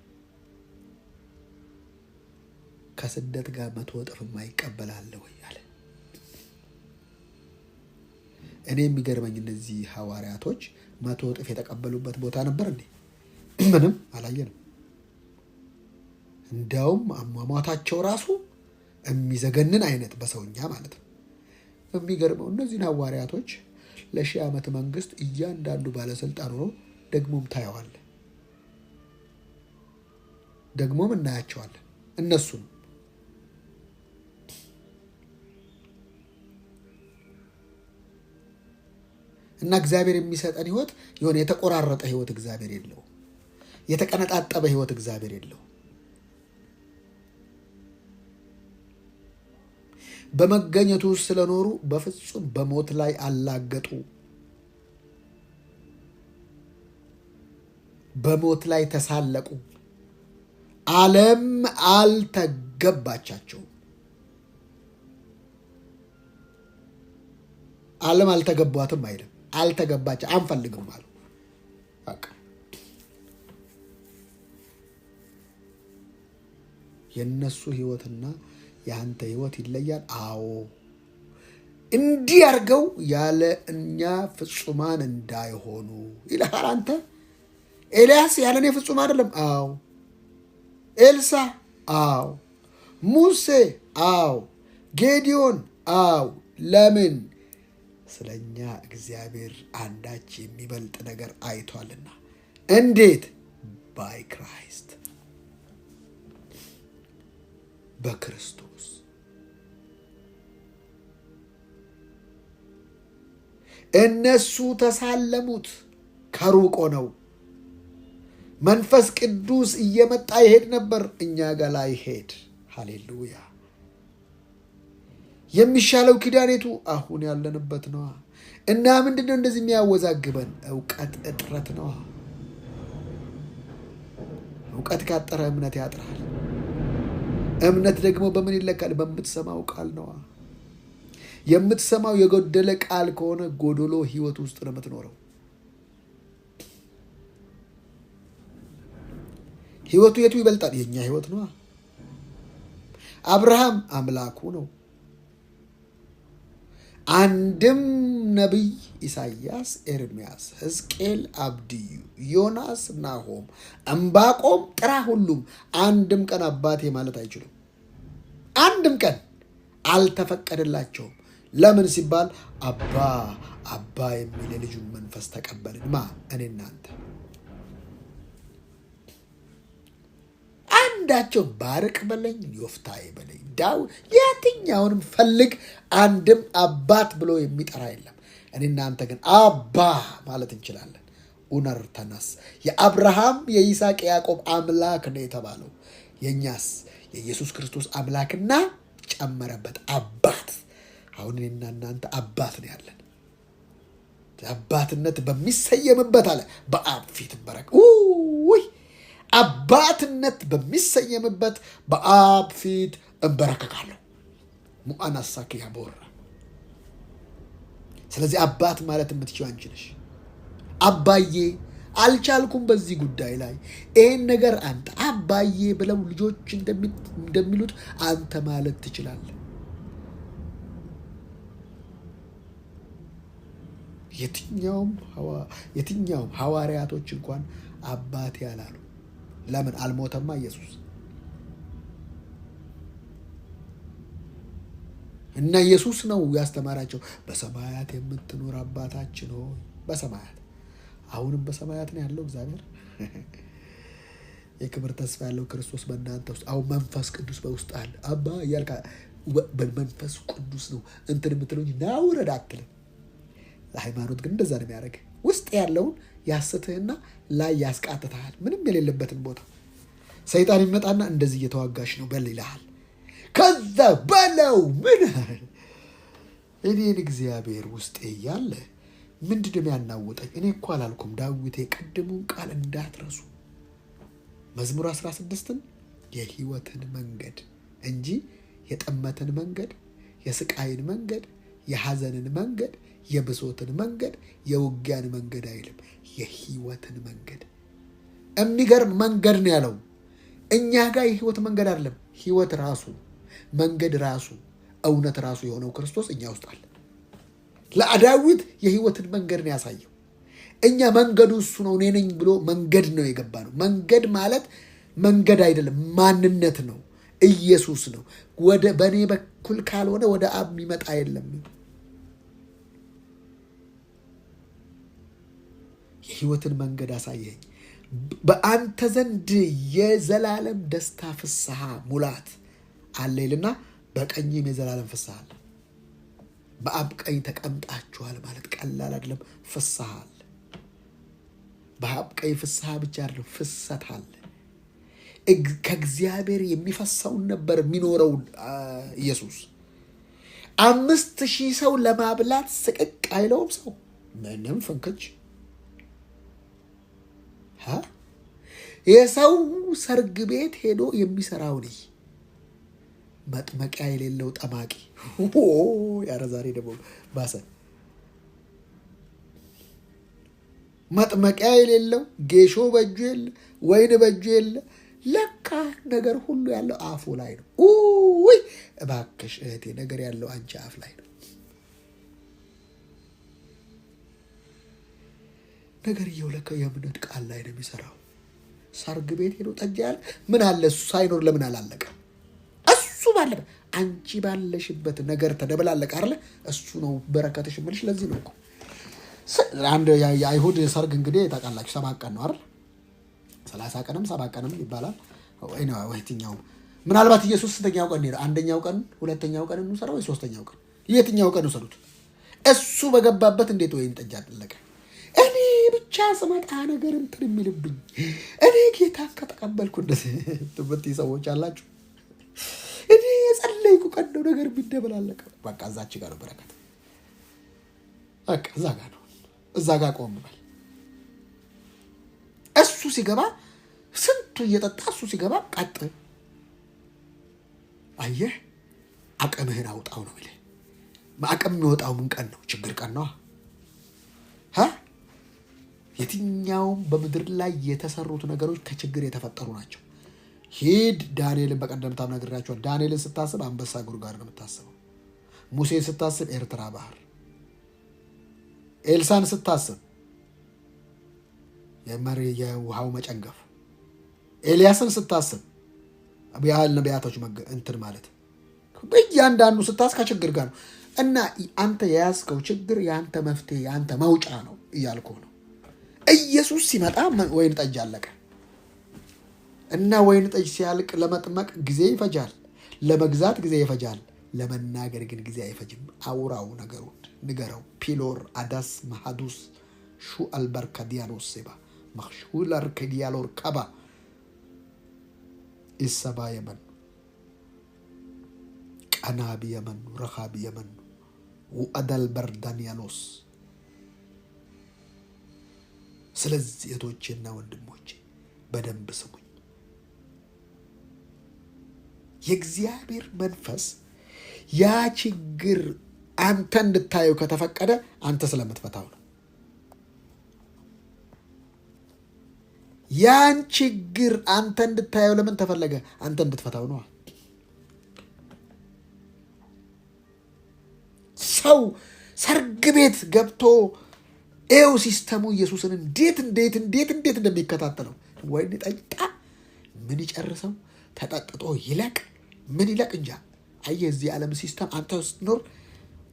ከስደት ጋር 100 እጥፍ የማይቀበል አለ ወይ አለ። እኔ የሚገርመኝ እነዚህ ሐዋርያቶች 100 እጥፍ የተቀበሉበት ቦታ ነበር እንዴ? ምንም አላየንም። እንዲያውም አሟሟታቸው ራሱ የሚዘገንን አይነት በሰውኛ ማለት ነው። የሚገርመው እነዚህን ሐዋርያቶች ለ1000 ዓመት መንግስት እያንዳንዱ ባለስልጣን ሆኖ ደግሞም ታየዋለ፣ ደግሞም እናያቸዋለን እነሱን። እና እግዚአብሔር የሚሰጠን ህይወት የሆነ የተቆራረጠ ህይወት እግዚአብሔር የለው፣ የተቀነጣጠበ ህይወት እግዚአብሔር የለው። በመገኘቱ ስለኖሩ በፍጹም በሞት ላይ አላገጡ፣ በሞት ላይ ተሳለቁ። ዓለም አልተገባቻቸውም። ዓለም አልተገባትም አይልም፣ አልተገባቸው አንፈልግም አሉ። በቃ የነሱ ህይወትና የአንተ ህይወት ይለያል። አዎ እንዲህ አድርገው ያለ እኛ ፍጹማን እንዳይሆኑ ይልሃል አንተ። ኤልያስ ያለ እኔ ፍጹም አይደለም። አዎ ኤልሳ፣ አዎ ሙሴ፣ አዎ ጌዲዮን፣ አዎ ለምን? ስለኛ እግዚአብሔር አንዳች የሚበልጥ ነገር አይቷልና። እንዴት? ባይ ክራይስት፣ በክርስቶስ። እነሱ ተሳለሙት ከሩቅ ሆነው። መንፈስ ቅዱስ እየመጣ ይሄድ ነበር፣ እኛ ጋር ላይ ሄድ። ሃሌሉያ። የሚሻለው ኪዳኔቱ አሁን ያለንበት ነዋ። እና ምንድነው እንደዚህ የሚያወዛግበን? እውቀት እጥረት ነዋ። እውቀት ካጠረ እምነት ያጥራል። እምነት ደግሞ በምን ይለካል? በምትሰማው ቃል ነዋ። የምትሰማው የጎደለ ቃል ከሆነ ጎዶሎ ህይወት ውስጥ ነው የምትኖረው። ህይወቱ የቱ ይበልጣል? የኛ ህይወት ነዋ። አብርሃም አምላኩ ነው። አንድም ነቢይ ኢሳይያስ፣ ኤርምያስ፣ ሕዝቅኤል፣ አብድዩ፣ ዮናስ፣ ናሆም፣ ዕንባቆም ጥራ ሁሉም አንድም ቀን አባቴ ማለት አይችሉም። አንድም ቀን አልተፈቀደላቸውም። ለምን ሲባል አባ አባ የሚል የልጁን መንፈስ ተቀበልን። ማ? እኔ እናንተ። አንዳቸው ባርቅ በለኝ ዮፍታሔ በለኝ ዳው የትኛውንም ፈልግ አንድም አባት ብሎ የሚጠራ የለም። እኔ እናንተ ግን አባ ማለት እንችላለን። ኡነር ተነስ የአብርሃም የይስሐቅ የያዕቆብ አምላክ ነው የተባለው። የእኛስ የኢየሱስ ክርስቶስ አምላክና ጨመረበት አባት። አሁን እኔና እናንተ አባት ነው ያለን። አባትነት በሚሰየምበት አለ በአብ ፊት በረከ ውይ አባትነት በሚሰየምበት በአብ ፊት እንበረከካለሁ። ሙአናሳኪ ያቦራ። ስለዚህ አባት ማለት የምትችው አንቺ ነሽ። አባዬ አልቻልኩም በዚህ ጉዳይ ላይ ይህን ነገር አንተ አባዬ ብለው ልጆች እንደሚሉት አንተ ማለት ትችላለህ። የትኛውም ሐዋርያቶች እንኳን አባቴ አላሉ። ለምን? አልሞተማ ኢየሱስ። እና ኢየሱስ ነው ያስተማራቸው። በሰማያት የምትኖር አባታችን ሆይ። በሰማያት አሁንም በሰማያት ነው ያለው እግዚአብሔር። የክብር ተስፋ ያለው ክርስቶስ በእናንተ ውስጥ አሁን መንፈስ ቅዱስ በውስጥ አለ። አባ እያልካ በመንፈስ ቅዱስ ነው እንትን የምትለው እንጂ ና ውረድ አትልም። ሃይማኖት ግን እንደዛ ነው የሚያደርግ። ውስጥ ያለውን ያስትህና ላይ ያስቃጥተሃል። ምንም የሌለበትን ቦታ ሰይጣን ይመጣና እንደዚህ እየተዋጋሽ ነው በል ይልሃል። ከዛ በለው ምን እኔን እግዚአብሔር ውስጤ እያለ ምንድነው ያናወጠኝ? እኔ እኮ አላልኩም። ዳዊት የቀደሙን ቃል እንዳትረሱ። መዝሙር 16ን የህይወትን መንገድ እንጂ የጠመትን መንገድ፣ የስቃይን መንገድ፣ የሐዘንን መንገድ፣ የብሶትን መንገድ፣ የውጊያን መንገድ አይልም። የህይወትን መንገድ። የሚገርም መንገድ ነው ያለው። እኛ ጋር የህይወት መንገድ አይደለም። ህይወት ራሱ መንገድ ራሱ እውነት ራሱ የሆነው ክርስቶስ እኛ ውስጥ አለ። ለዳዊት የህይወትን መንገድ ነው ያሳየው። እኛ መንገዱ እሱ ነው እኔ ነኝ ብሎ መንገድ ነው የገባ ነው። መንገድ ማለት መንገድ አይደለም፣ ማንነት ነው። ኢየሱስ ነው። ወደ በእኔ በኩል ካልሆነ ወደ አብ የሚመጣ የለም። የህይወትን መንገድ አሳየኝ። በአንተ ዘንድ የዘላለም ደስታ ፍስሐ ሙላት አለ ይልና በቀኝም የዘላለም ፍስሐ አለ። በአብ ቀኝ ተቀምጣችኋል ማለት ቀላል አይደለም። ፍስሐ አለ። በአብ ቀኝ ፍስሐ ብቻ አይደለም፣ ፍሰት አለ። ከእግዚአብሔር የሚፈሰውን ነበር የሚኖረው ኢየሱስ። 5,000 ሰው ለማብላት ስቅቅ አይለውም ሰው ምንም ፍንክች። የሰው ሰርግ ቤት ሄዶ የሚሰራው ልጅ መጥመቂያ የሌለው ጠማቂ። ያረ ዛሬ ደግሞ ባሰ። መጥመቂያ የሌለው ጌሾ በእጁ የለ፣ ወይን በእጁ የለ። ለካ ነገር ሁሉ ያለው አፉ ላይ ነው። ውይ እባክሽ እህቴ፣ ነገር ያለው አንቺ አፍ ላይ ነው። ነገር እየውለከ የእምነት ቃል ላይ ነው የሚሰራው። ሰርግ ቤት ሄዶ ጠጅ ያለ ምን አለ? እሱ ሳይኖር ለምን አላለቀ? እሱ ባለበት አንቺ ባለሽበት ነገር ተደበላለቀ አይደለ? እሱ ነው በረከትሽ ምልሽ። ለዚህ ነው እኮ አንድ የአይሁድ ሰርግ እንግዲህ ታውቃላችሁ 7 ቀን ነው አይደል? 30 ቀንም 7 ቀንም ይባላል። ወይትኛው ምናልባት ኢየሱስ ስንተኛው ቀን ነው? አንደኛው ቀን፣ ሁለተኛው ቀን እንሰራው ወይ ሶስተኛው ቀን? የትኛው ቀን ወሰዱት? እሱ በገባበት እንዴት ወይን ጠጅ አደለቀ? እኔ ብቻ ስመጣ ነገር እንትን የሚልብኝ እኔ ጌታ ከተቀበልኩ እንደዚህ ትብት ሰዎች አላችሁ። እኔ የጸለይኩ ቀን ነው ነገር ቢደበላለቀ። በቃ እዛች ጋር ነው በረከት። በቃ እዛ ጋር ነው። እዛ ጋር ቆም በል። እሱ ሲገባ ስንቱ እየጠጣ እሱ ሲገባ ቀጥ። አየህ፣ አቅምህን አውጣው ነው የሚልህ። አቅም የሚወጣው ምን ቀን ነው? ችግር ቀን ነው። የትኛውም በምድር ላይ የተሰሩት ነገሮች ከችግር የተፈጠሩ ናቸው። ሂድ ዳንኤልን በቀደምታም ነግሬያቸዋለሁ። ዳንኤልን ስታስብ አንበሳ ጉድጓድ ነው የምታስበው። ሙሴን ስታስብ ኤርትራ ባህር፣ ኤልሳን ስታስብ የውሃው መጨንገፍ፣ ኤልያስን ስታስብ ያህል ነቢያቶች እንትን ማለት በእያንዳንዱ ስታስ ከችግር ጋር ነው። እና አንተ የያዝከው ችግር የአንተ መፍትሄ የአንተ መውጫ ነው እያልኩ ነው። ኢየሱስ ሲመጣ ወይን ጠጅ አለቀ እና ወይን ጠጅ ሲያልቅ ለመጥመቅ ጊዜ ይፈጃል፣ ለመግዛት ጊዜ ይፈጃል፣ ለመናገር ግን ጊዜ አይፈጅም። አውራው ነገሩን ንገረው። ፒሎር አዳስ ማሃዱስ ሹ አልበርከዲያኖስ ሴባ ማሹላር ከዲያሎር ከባ ኢሰባ የመን አናቢ የመኑ ረኻቢ የመኑ ወአደል በርዳንያኖስ። ስለዚህ እህቶቼና ወንድሞቼ በደንብ ስሙኝ። የእግዚአብሔር መንፈስ ያ ችግር አንተ እንድታየው ከተፈቀደ አንተ ስለምትፈታው ነው። ያን ችግር አንተ እንድታየው ለምን ተፈለገ? አንተ እንድትፈታው ነው። ሰው ሰርግ ቤት ገብቶ ኤው ሲስተሙ ኢየሱስን እንዴት እንደሚከታተለው ወይኔ ጠጣ ምን ይጨርሰው ተጠጥጦ ይለቅ ምን ይለቅ እንጃ። አየህ እዚህ ዓለም ሲስተም አንተ ስትኖር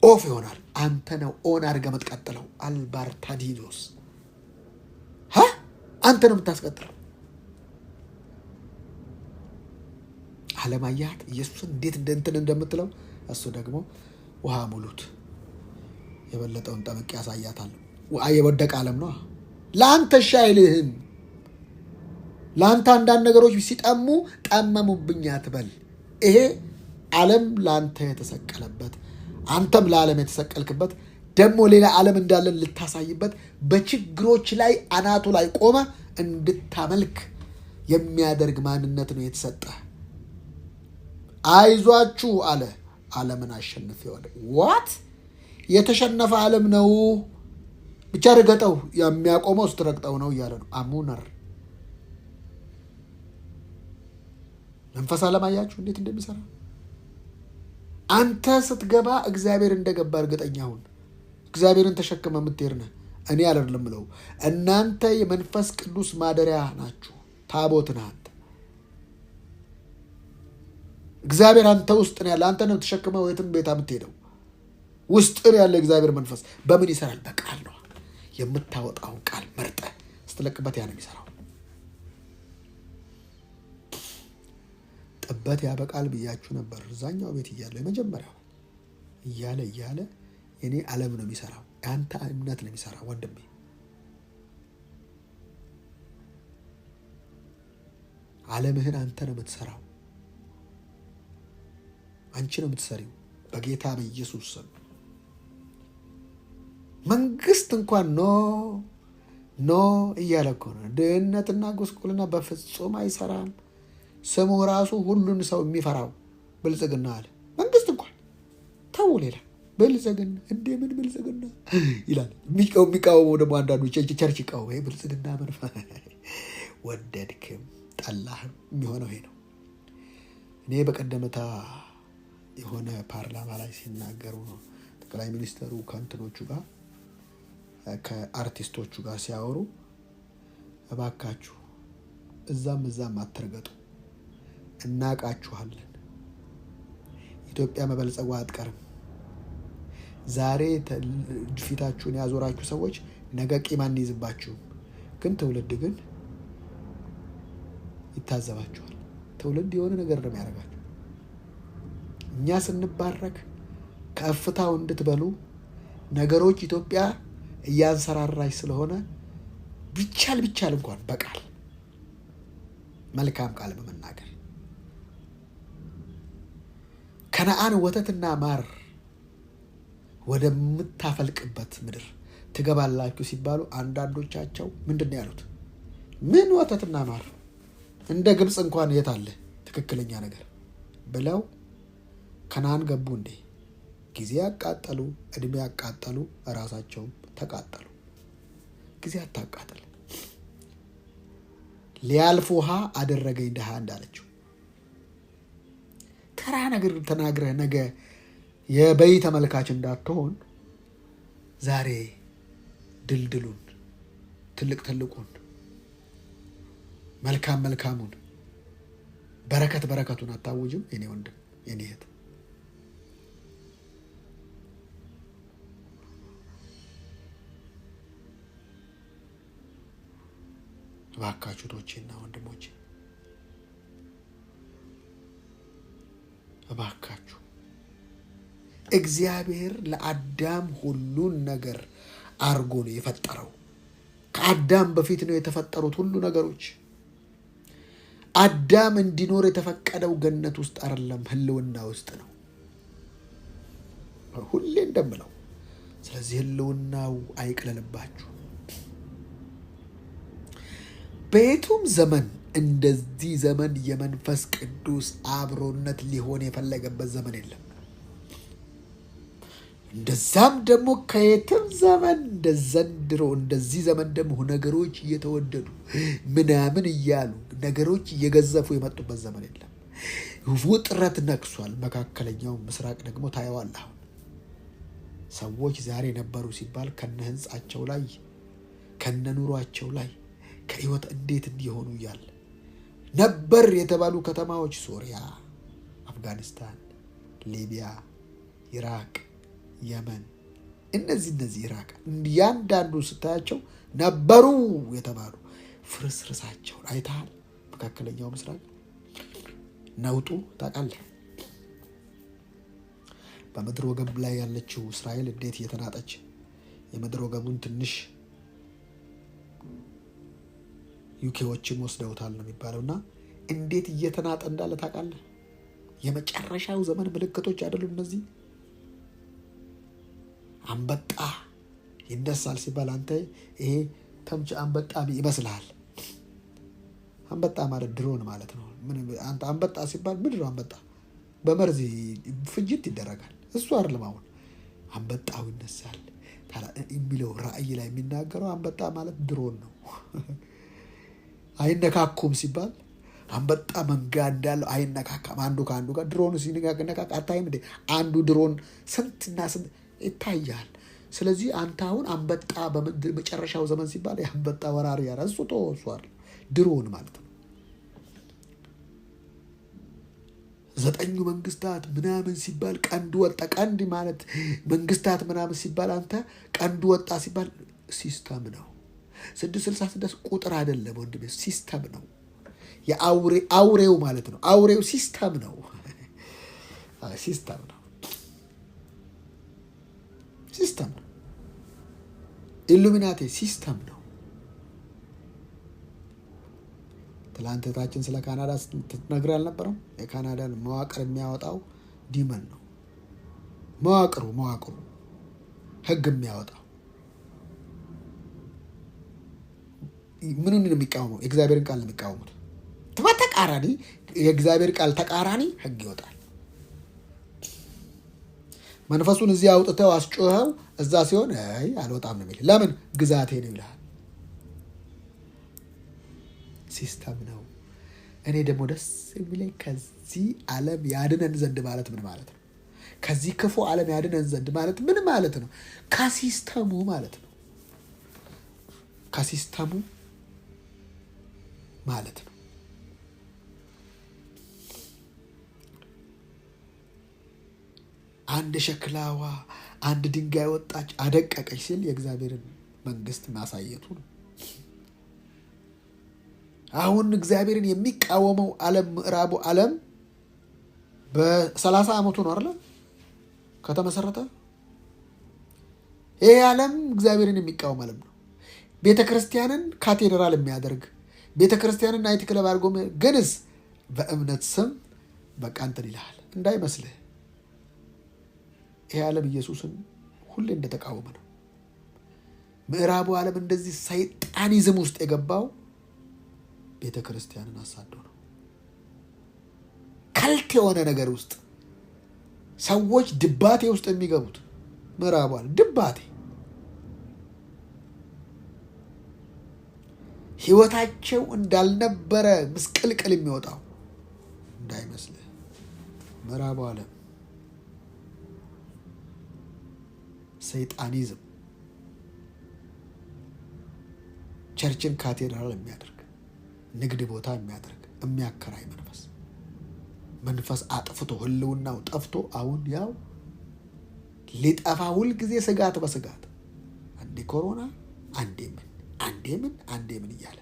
ኦፍ ይሆናል። አንተ ነው ኦን አድርገህ የምትቀጥለው። አልባርታዲኖስ አንተ ነው የምታስቀጥለው። ዓለም አያት ኢየሱስን እንዴት እንደምትለው እሱ ደግሞ ውሃ ሙሉት የበለጠውን ጠምቄ ያሳያታለሁ። የወደቀ ዓለም ነው። ለአንተ እሺ አይልህም። ለአንተ አንዳንድ ነገሮች ሲጠሙ ጠመሙብኝ አትበል። ይሄ ዓለም ለአንተ የተሰቀለበት አንተም ለዓለም የተሰቀልክበት ደግሞ ሌላ ዓለም እንዳለን ልታሳይበት በችግሮች ላይ አናቱ ላይ ቆመ እንድታመልክ የሚያደርግ ማንነት ነው የተሰጠ። አይዟችሁ አለ ዓለምን አሸንፍ ይወደ ዋት የተሸነፈ ዓለም ነው ብቻ ረገጠው የሚያቆመው ስትረግጠው ነው እያለ ነው። አሙነር መንፈስ ዓለም አያችሁ እንዴት እንደሚሰራ። አንተ ስትገባ እግዚአብሔር እንደገባ እርግጠኛ ሁን። እግዚአብሔርን ተሸክመ የምትሄድ ነህ። እኔ አይደለም ብለው እናንተ የመንፈስ ቅዱስ ማደሪያ ናችሁ። ታቦት ነህ አንተ። እግዚአብሔር አንተ ውስጥ ነው ያለ። አንተ ነው ተሸክመው የትም ቤት የምትሄደው። ውስጥ ነው ያለ እግዚአብሔር መንፈስ። በምን ይሰራል? በቃል ነው። የምታወጣውን ቃል መርጠህ ስትለቅበት ያ ነው የሚሰራው። ጥበት ያበቃል ብያችሁ ነበር። እዛኛው ቤት እያለሁ የመጀመሪያው እያለ የኔ ዓለም ነው የሚሰራው። አንተ እምነት ነው የሚሰራው ወንድሜ። ዓለምህን አንተ ነው የምትሰራው። አንቺ ነው የምትሰሪው። በጌታ በኢየሱስ ስም መንግስት እንኳን ኖ እያለ እኮ ነው። ድህነትና ጉስቁልና በፍጹም አይሰራም። ስሙ ራሱ ሁሉን ሰው የሚፈራው ብልጽግና አለ። መንግስት እንኳን ተው ሌላ ብልጽግና እንዴ ምን ብልጽግና ይላል። የሚቃወመው ደግሞ አንዳንዱ ቸርች ይቃወም። ይሄ ብልጽግና መንፈስ ወደድክም ጠላህም የሚሆነው ይሄ ነው። እኔ በቀደመታ የሆነ ፓርላማ ላይ ሲናገሩ ነው ጠቅላይ ሚኒስተሩ ከእንትኖቹ ጋር ከአርቲስቶቹ ጋር ሲያወሩ እባካችሁ እዛም አትርገጡ፣ እናቃችኋለን። ኢትዮጵያ መበልጸጓ አትቀርም። ዛሬ ፊታችሁን ያዞራችሁ ሰዎች ነገ ቂም አንይዝባችሁም። ግን ትውልድ ግን ይታዘባችኋል። ትውልድ የሆነ ነገር ነው የሚያደርጋችሁ። እኛ ስንባረክ ከፍታው እንድትበሉ ነገሮች ኢትዮጵያ እያንሰራራች ስለሆነ ቢቻል እንኳን በቃል መልካም ቃል በመናገር ከነአን ወተትና ማር ወደምታፈልቅበት ምድር ትገባላችሁ ሲባሉ አንዳንዶቻቸው ምንድን ነው ያሉት? ምን ወተትና ማር እንደ ግብፅ እንኳን የት አለ ትክክለኛ ነገር ብለው ከነአን ገቡ እንዴ? ጊዜ ያቃጠሉ፣ እድሜ ያቃጠሉ፣ ራሳቸውም ተቃጠሉ። ጊዜ አታቃጠል። ሊያልፍ ውሃ አደረገኝ ድሃ እንዳለችው ተራ ነገር ተናግረህ ነገ የበይ ተመልካች እንዳትሆን ዛሬ ድልድሉን ትልቁን መልካሙን በረከቱን አታውጅም? የኔ ወንድም የኔ እህት እባካችሁ ቶቼና ወንድሞቼ እባካችሁ እግዚአብሔር ለአዳም ሁሉን ነገር አርጎ ነው የፈጠረው። ከአዳም በፊት ነው የተፈጠሩት ሁሉ ነገሮች። አዳም እንዲኖር የተፈቀደው ገነት ውስጥ አይደለም፣ ህልውና ውስጥ ነው። ሁሌ እንደምለው። ስለዚህ ህልውናው አይቅለልባችሁ። በየቱም ዘመን እንደዚህ ዘመን የመንፈስ ቅዱስ አብሮነት ሊሆን የፈለገበት ዘመን የለም። እንደዛም ደግሞ ከየትም ዘመን እንደ ዘንድሮ እንደዚህ ዘመን ደግሞ ነገሮች እየተወደዱ ምናምን እያሉ ነገሮች እየገዘፉ የመጡበት ዘመን የለም። ውጥረት ነግሷል። መካከለኛው ምስራቅ ደግሞ ታየዋለህ። አሁን ሰዎች ዛሬ ነበሩ ሲባል ከነ ህንጻቸው ላይ ከነ ኑሯቸው ላይ ከህይወት እንዴት እንዲሆኑ እያለ ነበር የተባሉ ከተማዎች ሶሪያ፣ አፍጋኒስታን፣ ሊቢያ፣ ኢራቅ፣ የመን እነዚህ ኢራቅ እያንዳንዱ ስታያቸው ነበሩ የተባሉ ፍርስርሳቸውን አይተሃል። መካከለኛው ምስራቅ ነውጡ ታውቃለህ። በምድር ወገብ ላይ ያለችው እስራኤል እንዴት እየተናጠች የምድር ወገቡን ትንሽ ዩኬዎችም ወስደውታል ነው የሚባለውና እንዴት እየተናጠ እንዳለ ታውቃለህ። የመጨረሻው ዘመን ምልክቶች አይደሉም እነዚህ? አንበጣ ይነሳል ሲባል አንተ ይሄ ተምች አንበጣ ይመስልሃል። አንበጣ ማለት ድሮን ማለት ነው። አንተ አንበጣ ሲባል ምንድን ነው አንበጣ? በመርዝ ፍጅት ይደረጋል። እሱ አይደለም። አሁን አንበጣው ይነሳል የሚለው ራእይ ላይ የሚናገረው አንበጣ ማለት ድሮን ነው። አይነካኩም ሲባል አንበጣ መንጋ እንዳለው አይነካካም። አንዱ ከአንዱ ጋር ድሮን ሲነካካ አታይም እንዴ? አንዱ ድሮን ስንትና ስንት ይታያል። ስለዚህ አንተ አሁን አንበጣ በመጨረሻው ዘመን ሲባል የአንበጣ ወራሪ ያለ እሱ ተወሷል። ድሮን ማለት ነው። 9 መንግስታት ምናምን ሲባል ቀንዱ ወጣ። ቀንድ ማለት መንግስታት ምናምን ሲባል አንተ ቀንዱ ወጣ ሲባል ሲስተም ነው። 666 ቁጥር አይደለም ወንድሜ፣ ሲስተም ነው። የአውሬው ማለት ነው። አውሬው ሲስተም ነው። ሲስተም ነው። ሲስተም ነው። ኢሉሚናቲ ሲስተም ነው። ትላንትታችን ስለ ካናዳ ስትነግር አልነበረም? የካናዳን መዋቅር የሚያወጣው ዲመን ነው። መዋቅሩ ህግ የሚያወጣው ምኑን ነው የሚቃወመው? የእግዚአብሔርን ቃል ነው የሚቃወሙት። በተቃራኒ የእግዚአብሔር ቃል ተቃራኒ ህግ ይወጣል። መንፈሱን እዚህ አውጥተው አስጮኸው እዛ ሲሆን አይ አልወጣም ነው የሚል። ለምን? ግዛቴ ነው ይልሃል። ሲስተም ነው። እኔ ደግሞ ደስ የሚለኝ ከዚህ ዓለም ያድነን ዘንድ ማለት ምን ማለት ነው? ከዚህ ክፉ ዓለም ያድነን ዘንድ ማለት ምን ማለት ነው? ከሲስተሙ ማለት ነው። ከሲስተሙ ማለት ነው። አንድ ሸክላዋ አንድ ድንጋይ ወጣች አደቀቀች ሲል የእግዚአብሔርን መንግስት ማሳየቱ ነው። አሁን እግዚአብሔርን የሚቃወመው ዓለም ምዕራቡ ዓለም በ30 ዓመቱ ነው አይደል ከተመሰረተ። ይሄ ዓለም እግዚአብሔርን የሚቃወም ዓለም ነው። ቤተ ክርስቲያንን ካቴድራል የሚያደርግ ቤተ ክርስቲያንን ናይት ክለብ አድርጎ ግንስ በእምነት ስም በቃ እንትን ይልሃል እንዳይመስልህ። ይሄ ዓለም ኢየሱስን ሁሌ እንደተቃወመ ነው። ምዕራቡ ዓለም እንደዚህ ሰይጣኒዝም ውስጥ የገባው ቤተ ክርስቲያንን አሳዶ ነው። ከልት የሆነ ነገር ውስጥ ሰዎች ድባቴ ውስጥ የሚገቡት ምዕራቡ ዓለም ድባቴ፣ ህይወታቸው እንዳልነበረ ምስቅልቅል የሚወጣው እንዳይመስልህ። ምዕራቡ ዓለም ሰይጣኒዝም ቸርችን ካቴድራል የሚያደርግ ንግድ ቦታ የሚያደርግ የሚያከራይ መንፈስ አጥፍቶ ህልውናው ጠፍቶ አሁን ያው ሊጠፋ ሁልጊዜ ስጋት በስጋት አንዴ ኮሮና አንዴ ምን እያለ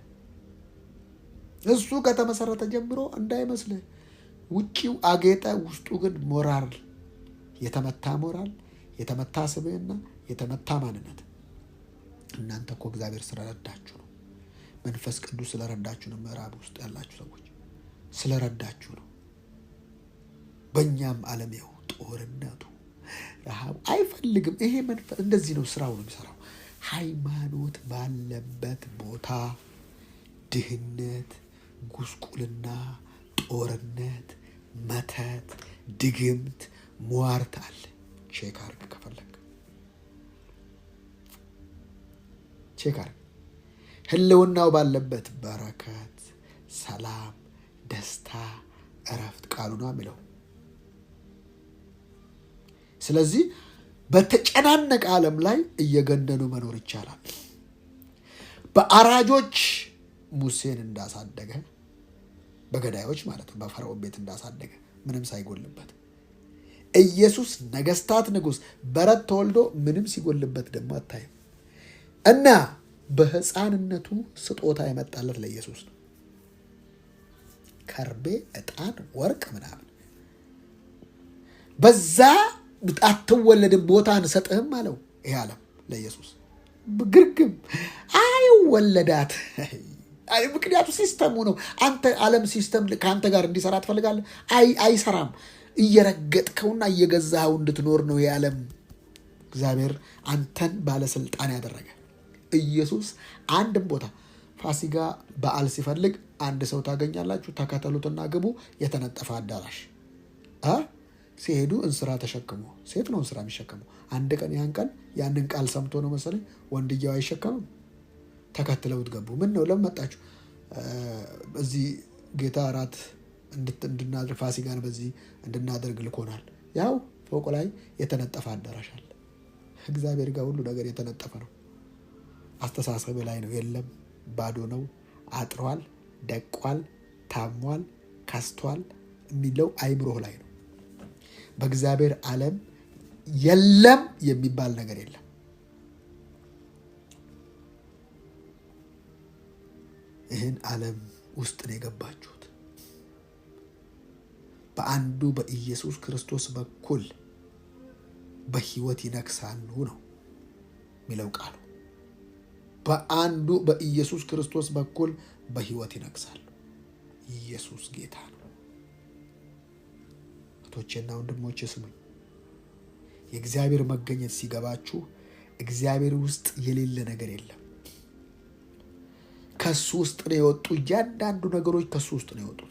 እሱ ከተመሰረተ ጀምሮ እንዳይመስልህ። ውጪው አጌጠ፣ ውስጡ ግን ሞራል የተመታ ስብዕና የተመታ ማንነት። እናንተ እኮ እግዚአብሔር ስለረዳችሁ ነው። መንፈስ ቅዱስ ስለረዳችሁ ነው። ምዕራብ ውስጥ ያላችሁ ሰዎች ስለረዳችሁ ነው። በእኛም ዓለም ይኸው ጦርነቱ አይፈልግም። ይሄ መንፈስ እንደዚህ ነው ስራው ነው የሚሰራው። ሃይማኖት ባለበት ቦታ ድህነት፣ ጉስቁልና፣ ጦርነት፣ መተት፣ ድግምት፣ ሟርት አለ። ቼክ አርግ ከፈለግ ቼክ አርግ። ህልውናው ባለበት በረከት፣ ሰላም፣ ደስታ፣ እረፍት ቃሉ ነው የሚለው። ስለዚህ በተጨናነቀ ዓለም ላይ እየገነኑ መኖር ይቻላል። በአራጆች ሙሴን እንዳሳደገ፣ በገዳዮች ማለት ነው፣ በፈርዖን ቤት እንዳሳደገ ምንም ሳይጎልበት፣ ኢየሱስ ነገስታት ንጉስ በረት ተወልዶ ምንም ሲጎልበት ደግሞ አታይም። እና በህፃንነቱ ስጦታ የመጣለት ለኢየሱስ ነው። ከርቤ፣ ዕጣን፣ ወርቅ ምናምን። በዛ አትወለድም ቦታ አንሰጥህም አለው። ይሄ ዓለም ለኢየሱስ ግርግም አይወለዳት። ምክንያቱ ሲስተሙ ነው። አንተ ዓለም ሲስተም ከአንተ ጋር እንዲሰራ ትፈልጋለህ? አይሰራም። እየረገጥከውና እየገዛኸው እንድትኖር ነው የዓለም። እግዚአብሔር አንተን ባለስልጣን ያደረገ ኢየሱስ አንድም ቦታ ፋሲጋ በዓል ሲፈልግ አንድ ሰው ታገኛላችሁ፣ ተከተሉትና ግቡ። የተነጠፈ አዳራሽ ሲሄዱ እንስራ ተሸክሞ፣ ሴት ነው እንስራ የሚሸከመው። አንድ ቀን ያንን ቃል ሰምቶ ነው መሰለኝ ወንድየው አይሸከምም። ተከትለውት ገቡ። ምን ነው ለምን መጣችሁ? እዚህ ጌታ እራት እንድናድር ፋሲጋን በዚህ እንድናደርግ ልኮናል። ያው ፎቅ ላይ የተነጠፈ አዳራሽ አለ። እግዚአብሔር ጋር ሁሉ ነገር የተነጠፈ ነው። አስተሳሰብ ላይ ነው የለም፣ ባዶ ነው፣ አጥሯል፣ ደቋል፣ ታሟል፣ ከስቷል የሚለው አይምሮህ ላይ ነው። በእግዚአብሔር ዓለም የለም የሚባል ነገር የለም። ይህን ዓለም ውስጥ ነው የገባችሁት። በአንዱ በኢየሱስ ክርስቶስ በኩል በሕይወት ይነግሳሉ ነው የሚለው ቃሉ። በአንዱ በኢየሱስ ክርስቶስ በኩል በሕይወት ይነግሳሉ። ኢየሱስ ጌታ ነው። እህቶቼና ወንድሞቼ ስሙኝ። የእግዚአብሔር መገኘት ሲገባችሁ እግዚአብሔር ውስጥ የሌለ ነገር የለም። ከሱ ውስጥ ነው የወጡ እያንዳንዱ ነገሮች ከሱ ውስጥ ነው የወጡት።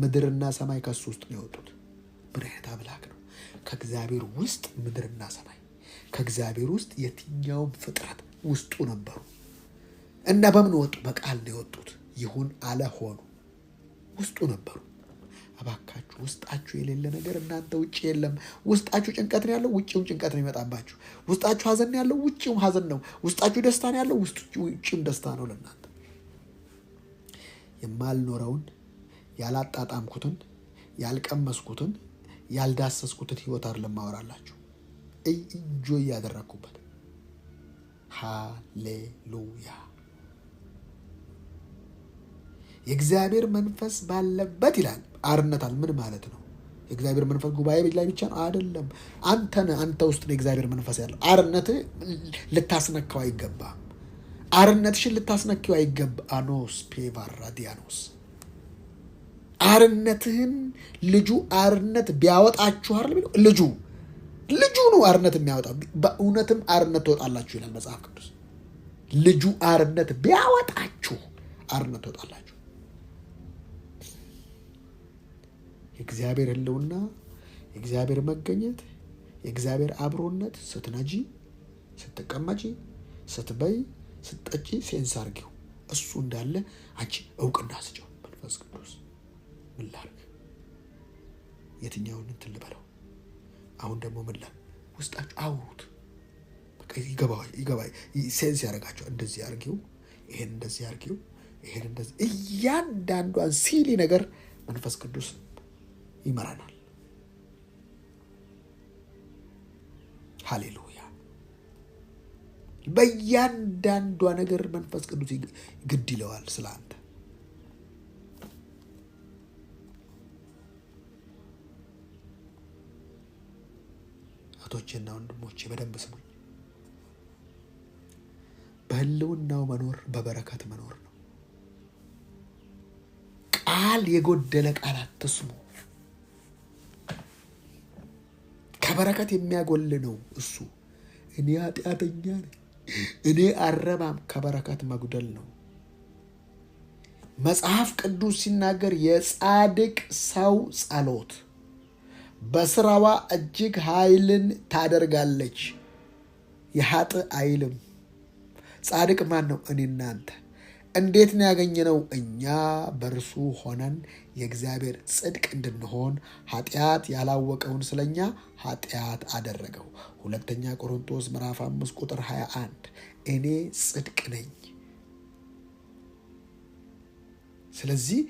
ምድርና ሰማይ ከሱ ውስጥ ነው የወጡት። ምን አይነት አምላክ ነው! ከእግዚአብሔር ውስጥ ምድርና ሰማይ፣ ከእግዚአብሔር ውስጥ የትኛውም ፍጥረት ውስጡ ነበሩ እና በምን ወጡ? በቃል ነው የወጡት። ይሁን አለ ሆኑ። ውስጡ ነበሩ። እባካችሁ ውስጣችሁ የሌለ ነገር እናንተ ውጭ የለም። ውስጣችሁ ጭንቀት ነው ያለው፣ ውጭውም ጭንቀት ነው ይመጣባችሁ። ውስጣችሁ ሀዘን ነው ያለው፣ ውጭውም ሀዘን ነው። ውስጣችሁ ደስታ ነው ያለው፣ ውጭውም ደስታ ነው ለእናንተ። የማልኖረውን ያላጣጣምኩትን ያልቀመስኩትን ያልዳሰስኩትን ህይወት አይደለም ማወራላችሁ። ኢንጆይ ያደረኩበት። ሃሌሉያ። የእግዚአብሔር መንፈስ ባለበት ይላል። አርነታል ምን ማለት ነው? የእግዚአብሔር መንፈስ ጉባኤ ላይ ብቻ ነው አይደለም። አንተ ውስጥ ነው የእግዚአብሔር መንፈስ ያለው። አርነት ልታስነካው አይገባም። አርነትሽን ልታስነካው አይገባ። አኖስ ፔቫራዲያኖስ አርነትህን ልጁ አርነት ቢያወጣችሁ አይደል የሚለው። ልጁ ነው አርነት የሚያወጣው። በእውነትም አርነት ትወጣላችሁ ይላል መጽሐፍ ቅዱስ። ልጁ አርነት ቢያወጣችሁ አርነት ትወጣላችሁ። የእግዚአብሔር ህልውና፣ የእግዚአብሔር መገኘት፣ የእግዚአብሔር አብሮነት ስትነጂ፣ ስትቀመጪ፣ ስትበይ፣ ስትጠጪ ሴንስ አርጊው። እሱ እንዳለ አንቺ እውቅና ስጪው። መንፈስ ቅዱስ ምን ላድርግ? የትኛውን እንትን ልበለው? አሁን ደግሞ ምን ላድርግ? ውስጣችሁ አውሩት። በቃ ይገባይ ሴንስ ያደርጋቸው። እንደዚህ አርጊው፣ ይሄን እንደዚህ አርጊው፣ ይሄን እንደዚህ። እያንዳንዷን ሲሊ ነገር መንፈስ ቅዱስ ይመራናል። ሃሌሉያ። በእያንዳንዷ ነገር መንፈስ ቅዱስ ግድ ይለዋል ስለ አንተ። እህቶቼና ወንድሞቼ በደንብ ስሙኝ። በህልውናው መኖር በበረከት መኖር ነው። ቃል የጎደለ ቃል አትስሙ። ከበረከት የሚያጎል ነው እሱ። እኔ ኃጢአተኛ ነኝ፣ እኔ አረባም፣ ከበረከት መጉደል ነው። መጽሐፍ ቅዱስ ሲናገር የጻድቅ ሰው ጸሎት በስራዋ እጅግ ኃይልን ታደርጋለች፣ የኃጥእ አይልም። ጻድቅ ማን ነው? እኔ እናንተ። እንዴት ነው ያገኘነው? እኛ በእርሱ ሆነን የእግዚአብሔር ጽድቅ እንድንሆን ኃጢአት ያላወቀውን ስለኛ ኃጢአት አደረገው። 2 ቆሮንቶስ ምዕራፍ 5 ቁጥር 21 እኔ ጽድቅ ነኝ። ስለዚህ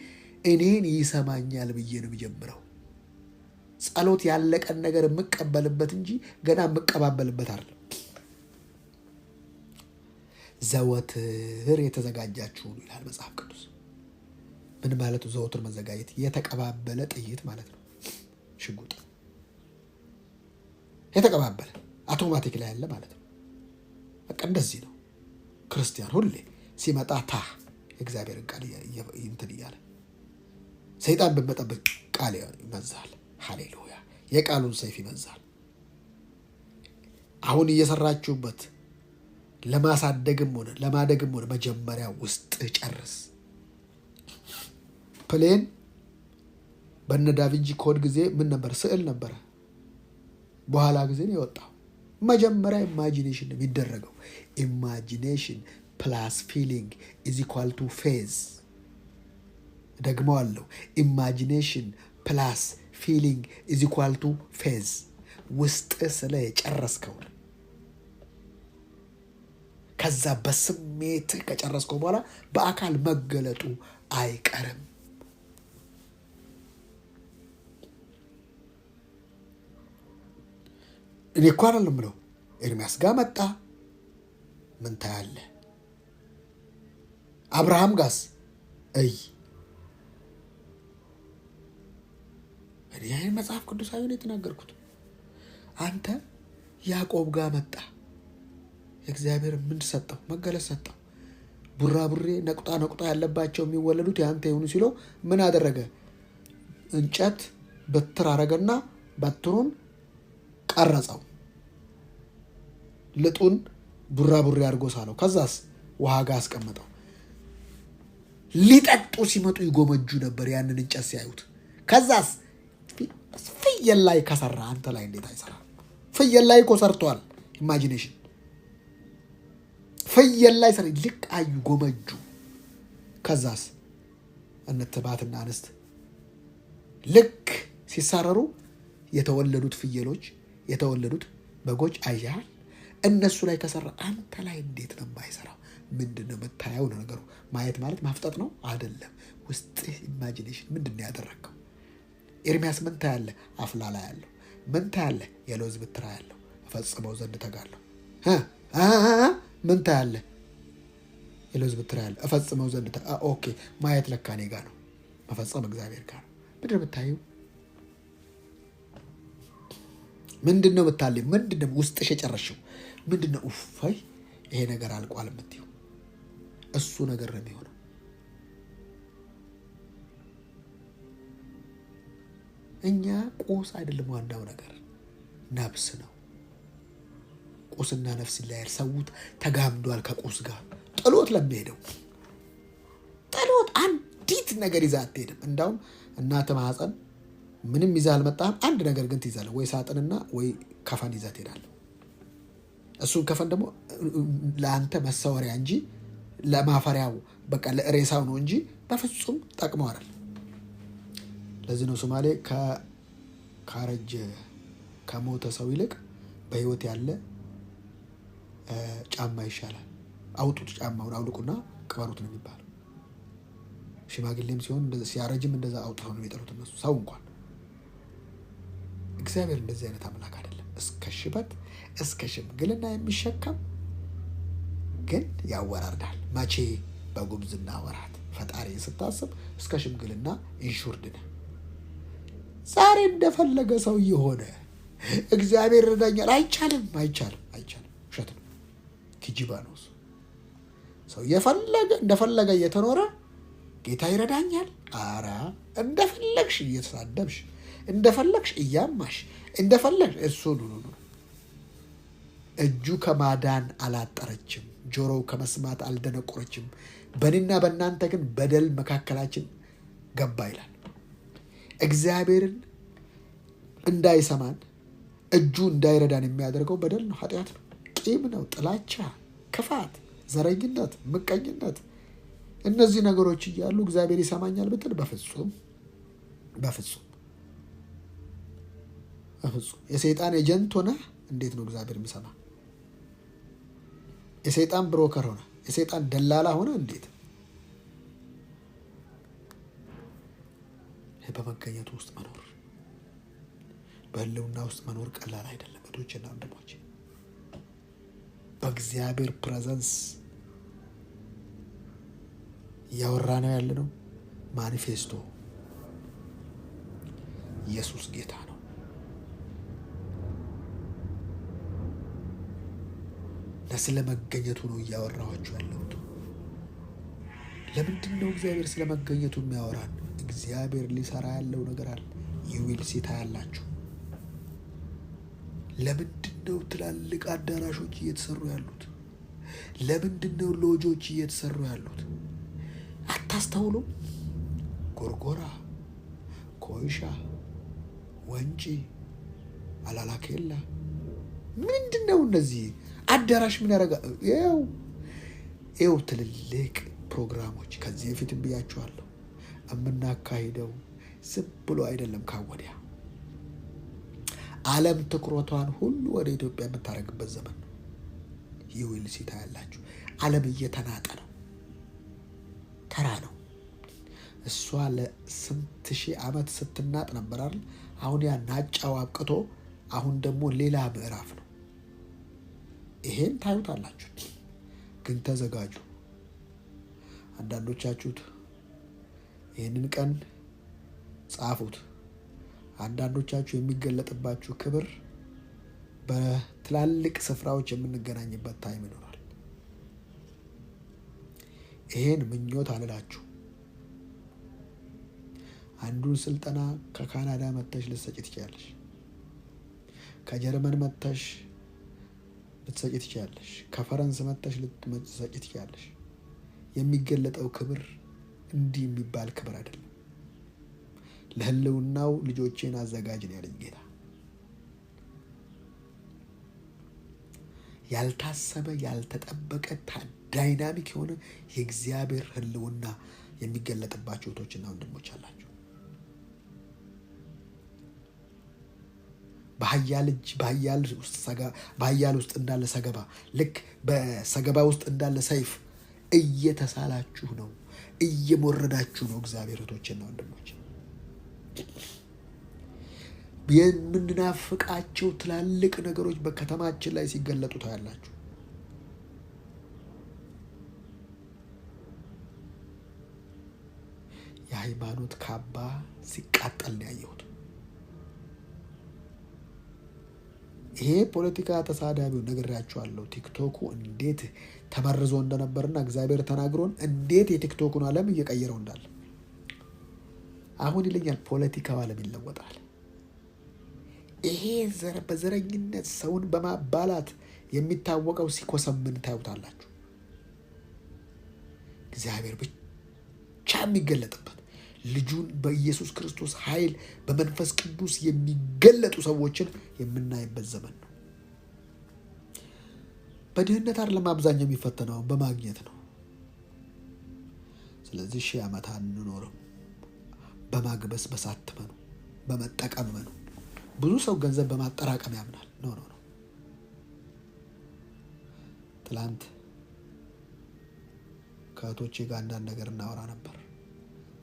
እኔን ይሰማኛል ብዬ ነው የምጀምረው። ጸሎት ያለቀን ነገር የምቀበልበት እንጂ ገና የምቀባበልበት አይደለም። ዘወትር የተዘጋጃችሁ ይላል መጽሐፍ ቅዱስ። ምን ማለቱ? ዘወትር መዘጋጀት የተቀባበለ ጥይት ማለት ነው። ሽጉጥ የተቀባበለ አውቶማቲክ ላይ ያለ ማለት ነው። በቃ እንደዚህ ነው ክርስቲያን ሁሌ ሲመጣ የእግዚአብሔርን ቃል እንትን እያለ ሰይጣን በመጠበቅ ቃል ይመዛል። ሃሌሉያ! የቃሉን ሰይፍ ይመዛል። አሁን እየሰራችሁበት ለማሳደግም ሆነ ለማደግም ሆነ መጀመሪያ ውስጥ ጨርስ። ፕሌን በነ ዳቪንቺ ኮድ ጊዜ ምን ነበር? ስዕል ነበረ። በኋላ ጊዜ ነው የወጣው። መጀመሪያ ኢማጂኔሽን ነው የሚደረገው። ኢማጂኔሽን ፕላስ ፊሊንግ ኢዝ ኢኳል ቱ ፌዝ። ደግሞ አለው ኢማጂኔሽን ፕላስ ፊሊንግ ኢዝ ኢኳል ቱ ፌዝ። ውስጥ ስለ የጨረስከው ከዛ በስሜት ከጨረስከው በኋላ በአካል መገለጡ አይቀርም። እኔ እኮ አይደለም ብለው ኤርሚያስ ጋር መጣ። ምን ታያለህ? አብርሃም ጋስ እኔ ይህን መጽሐፍ ቅዱሳዊ ነው የተናገርኩት። አንተ ያዕቆብ ጋር መጣ። እግዚአብሔር ምን ሰጠው? መገለጽ ሰጠው። ቡራቡሬ ነቁጣ ያለባቸው የሚወለዱት ያንተ ይሁኑ ሲለው ምን አደረገ? እንጨት በትር አረገና በትሩን ቀረጸው። ልጡን ቡራቡሬ አድርጎ ሳለው። ከዛስ ውሃ ጋር አስቀመጠው። ሊጠጡ ሲመጡ ይጎመጁ ነበር ያንን እንጨት ሲያዩት። ከዛስ ፍየል ላይ ከሰራ አንተ ላይ እንዴት አይሰራ? ፍየል ላይ እኮ ሰርቷል። ኢማጂኔሽን ፍየል ላይ ሰራ። ልክ አዩ፣ ጎመጁ። ከዛስ እነትባትና አንስት ልክ ሲሳረሩ የተወለዱት ፍየሎች የተወለዱት በጎች አያል እነሱ ላይ ከሰራ አንተ ላይ እንዴት ነው የማይሰራው? ምንድን ነው የምታየው? ነው ነገሩ። ማየት ማለት ማፍጠጥ ነው አይደለም። ውስጥ ኢማጂኔሽን ምንድን ነው ያደረግከው? ኤርሚያስ ምን ታያለህ? አፍላላ ያለው ምን ታያለህ? የለውዝ ብትራ ያለው እፈጽመው ዘንድ ተጋለሁ። ምን ታያለህ? የለውዝ ብትራ ያለው እፈጽመው ዘንድ ኦኬ። ማየት ለካ እኔ ጋር ነው፣ መፈጸም እግዚአብሔር ጋር ነው። ምንድን ነው የምታየው? ምንድን ነው የምታለኝ? ምንድን ነው ውስጥሽ የጨረሽው? ምንድን ነው ኡፋይ ይሄ ነገር አልቋል የምትይው? እሱ ነገር ነው የሚሆነው። እኛ ቁስ አይደለም ዋናው ነገር፣ ነፍስ ነው። ቁስና ነፍስ ላይ ሰውት ተጋምዷል ከቁስ ጋር። ጥሎት ለሚሄደው ጥሎት አንዲት ነገር ይዛ አትሄድም። እንዳውም እናተ ማህፀን ምንም ይዛ አልመጣም። አንድ ነገር ግን ትይዛለህ፣ ወይ ሳጥንና ወይ ከፈን ይዛ ትሄዳለህ። እሱን ከፈን ደግሞ ለአንተ መሰወሪያ እንጂ ለማፈሪያው በቃ ለሬሳው ነው እንጂ በፍጹም ጠቅመው አይደል። ለዚህ ነው ሶማሌ ካረጀ ከሞተ ሰው ይልቅ በህይወት ያለ ጫማ ይሻላል። አውጡት፣ ጫማውን አውልቁና ቅበሩት ነው የሚባለው። ሽማግሌም ሲሆን እንደዛ ሲያረጅም እንደዛ አውጥተው ነው የሚጠሩት እነሱ። ሰው እንኳን እግዚአብሔር እንደዚህ አይነት አምላክ አይደለም። እስከ ሽበት እስከ ሽምግልና የሚሸከም ግን ያወራርዳል። መቼ? በጉብዝና ወራት ፈጣሪ ስታስብ እስከ ሽምግልና ኢንሹርድ ነህ። ዛሬ እንደፈለገ ሰው የሆነ እግዚአብሔር ይረዳኛል አይቻልም። ውሸት ነው። ኪጂባ ነው እሱ። ሰው እንደፈለገ እየተኖረ ጌታ ይረዳኛል። አራ እንደፈለግሽ እየተሳደብሽ፣ እንደፈለግሽ እያማሽ፣ እንደፈለግ እሱ ነው። እጁ ከማዳን አላጠረችም፣ ጆሮው ከመስማት አልደነቆረችም። በእኔና በእናንተ ግን በደል መካከላችን ገባ ይላል። እግዚአብሔርን እንዳይሰማን እጁ እንዳይረዳን የሚያደርገው በደል ነው፣ ኃጢአት ነው፣ ቂም ነው፣ ጥላቻ፣ ክፋት፣ ዘረኝነት፣ ምቀኝነት። እነዚህ ነገሮች እያሉ እግዚአብሔር ይሰማኛል ብትል በፍጹም በፍጹም በፍጹም። የሰይጣን ኤጀንት ሆነ እንዴት ነው እግዚአብሔር የሚሰማ? የሰይጣን ብሮከር ሆነ፣ የሰይጣን ደላላ ሆነ እንዴት? በመገኘቱ ውስጥ መኖር፣ በህልውና ውስጥ መኖር ቀላል አይደለም እህቶችና ወንድሞች። በእግዚአብሔር ፕሬዘንስ እያወራ ነው ያለ ነው። ማኒፌስቶ ኢየሱስ ጌታ ነው። ስለ መገኘቱ ነው እያወራኋችሁ ያለሁት። ለምንድን ነው እግዚአብሔር ስለ መገኘቱ የሚያወራን? እግዚአብሔር ሊሰራ ያለው ነገር አለ። ይዊል ሲታ ያላችሁ ለምንድን ነው ትላልቅ አዳራሾች እየተሰሩ ያሉት? ለምንድን ነው ሎጆች እየተሰሩ ያሉት? አታስተውሉም? ጎርጎራ፣ ኮይሻ፣ ወንጪ፣ አላላኬላ ምንድን ነው እነዚህ አዳራሽ? ምን ያደርጋል? ይኸው ትልልቅ ፕሮግራሞች ከዚህ በፊት ብያችኋለሁ። የምናካሂደው ዝም ብሎ አይደለም። ካወዲያ ዓለም ትኩረቷን ሁሉ ወደ ኢትዮጵያ የምታደርግበት ዘመን ነው። ይዊል ሲታ ያላችሁ ዓለም እየተናጠ ነው። ተራ ነው። እሷ ለስንት ሺህ ዓመት ስትናጥ ነበር አይደል? አሁን ያ ናጫው አብቅቶ አሁን ደግሞ ሌላ ምዕራፍ ነው። ይሄን ታዩታላችሁ። ግን ተዘጋጁ። አንዳንዶቻችሁት ይህንን ቀን ጻፉት። አንዳንዶቻችሁ የሚገለጥባችሁ ክብር በትላልቅ ስፍራዎች የምንገናኝበት ታይም ይኖራል። ይሄን ምኞት አልላችሁ። አንዱን ስልጠና ከካናዳ መጥተሽ ልትሰጪ ትችያለሽ። ከጀርመን መጥተሽ ልትሰጪ ትችያለሽ። ከፈረንስ መጥተሽ ልትሰጪ ትችያለሽ። የሚገለጠው ክብር እንዲህ የሚባል ክብር አይደለም። ለህልውናው ልጆቼን አዘጋጅ ነው ያለኝ ጌታ። ያልታሰበ ያልተጠበቀ ዳይናሚክ የሆነ የእግዚአብሔር ህልውና የሚገለጥባቸው እህቶችና ወንድሞች አላቸው። በኃያል ውስጥ እንዳለ ሰገባ፣ ልክ በሰገባ ውስጥ እንዳለ ሰይፍ እየተሳላችሁ ነው፣ እየሞረዳችሁ ነው። እግዚአብሔር እህቶችና ወንድሞች የምንናፍቃቸው ትላልቅ ነገሮች በከተማችን ላይ ሲገለጡ ታያላችሁ። የሃይማኖት ካባ ሲቃጠል ነው ያየሁት። ይሄ ፖለቲካ ተሳዳቢው ነግሬያችኋለሁ። ቲክቶኩ እንዴት ተመርዞ እንደነበርና እግዚአብሔር ተናግሮን እንዴት የቲክቶኩን ዓለም እየቀየረው እንዳለ አሁን ይለኛል። ፖለቲካው ዓለም ይለወጣል። ይሄ በዘረኝነት ሰውን በማባላት የሚታወቀው ሲኮሰምን ታዩታላችሁ። እግዚአብሔር ብቻ የሚገለጥበት ልጁን በኢየሱስ ክርስቶስ ኃይል በመንፈስ ቅዱስ የሚገለጡ ሰዎችን የምናይበት ዘመን ነው። በድህነት አይደለም አብዛኛው የሚፈተነው፣ በማግኘት ነው። ስለዚህ 1000 ዓመት አንኖርም። በማግበስበስ አትመኑ፣ በመጠቀም መኑ። ብዙ ሰው ገንዘብ በማጠራቀም ያምናል። ኖ ትላንት ከእህቶቼ ጋር አንዳንድ ነገር እናወራ ነበር።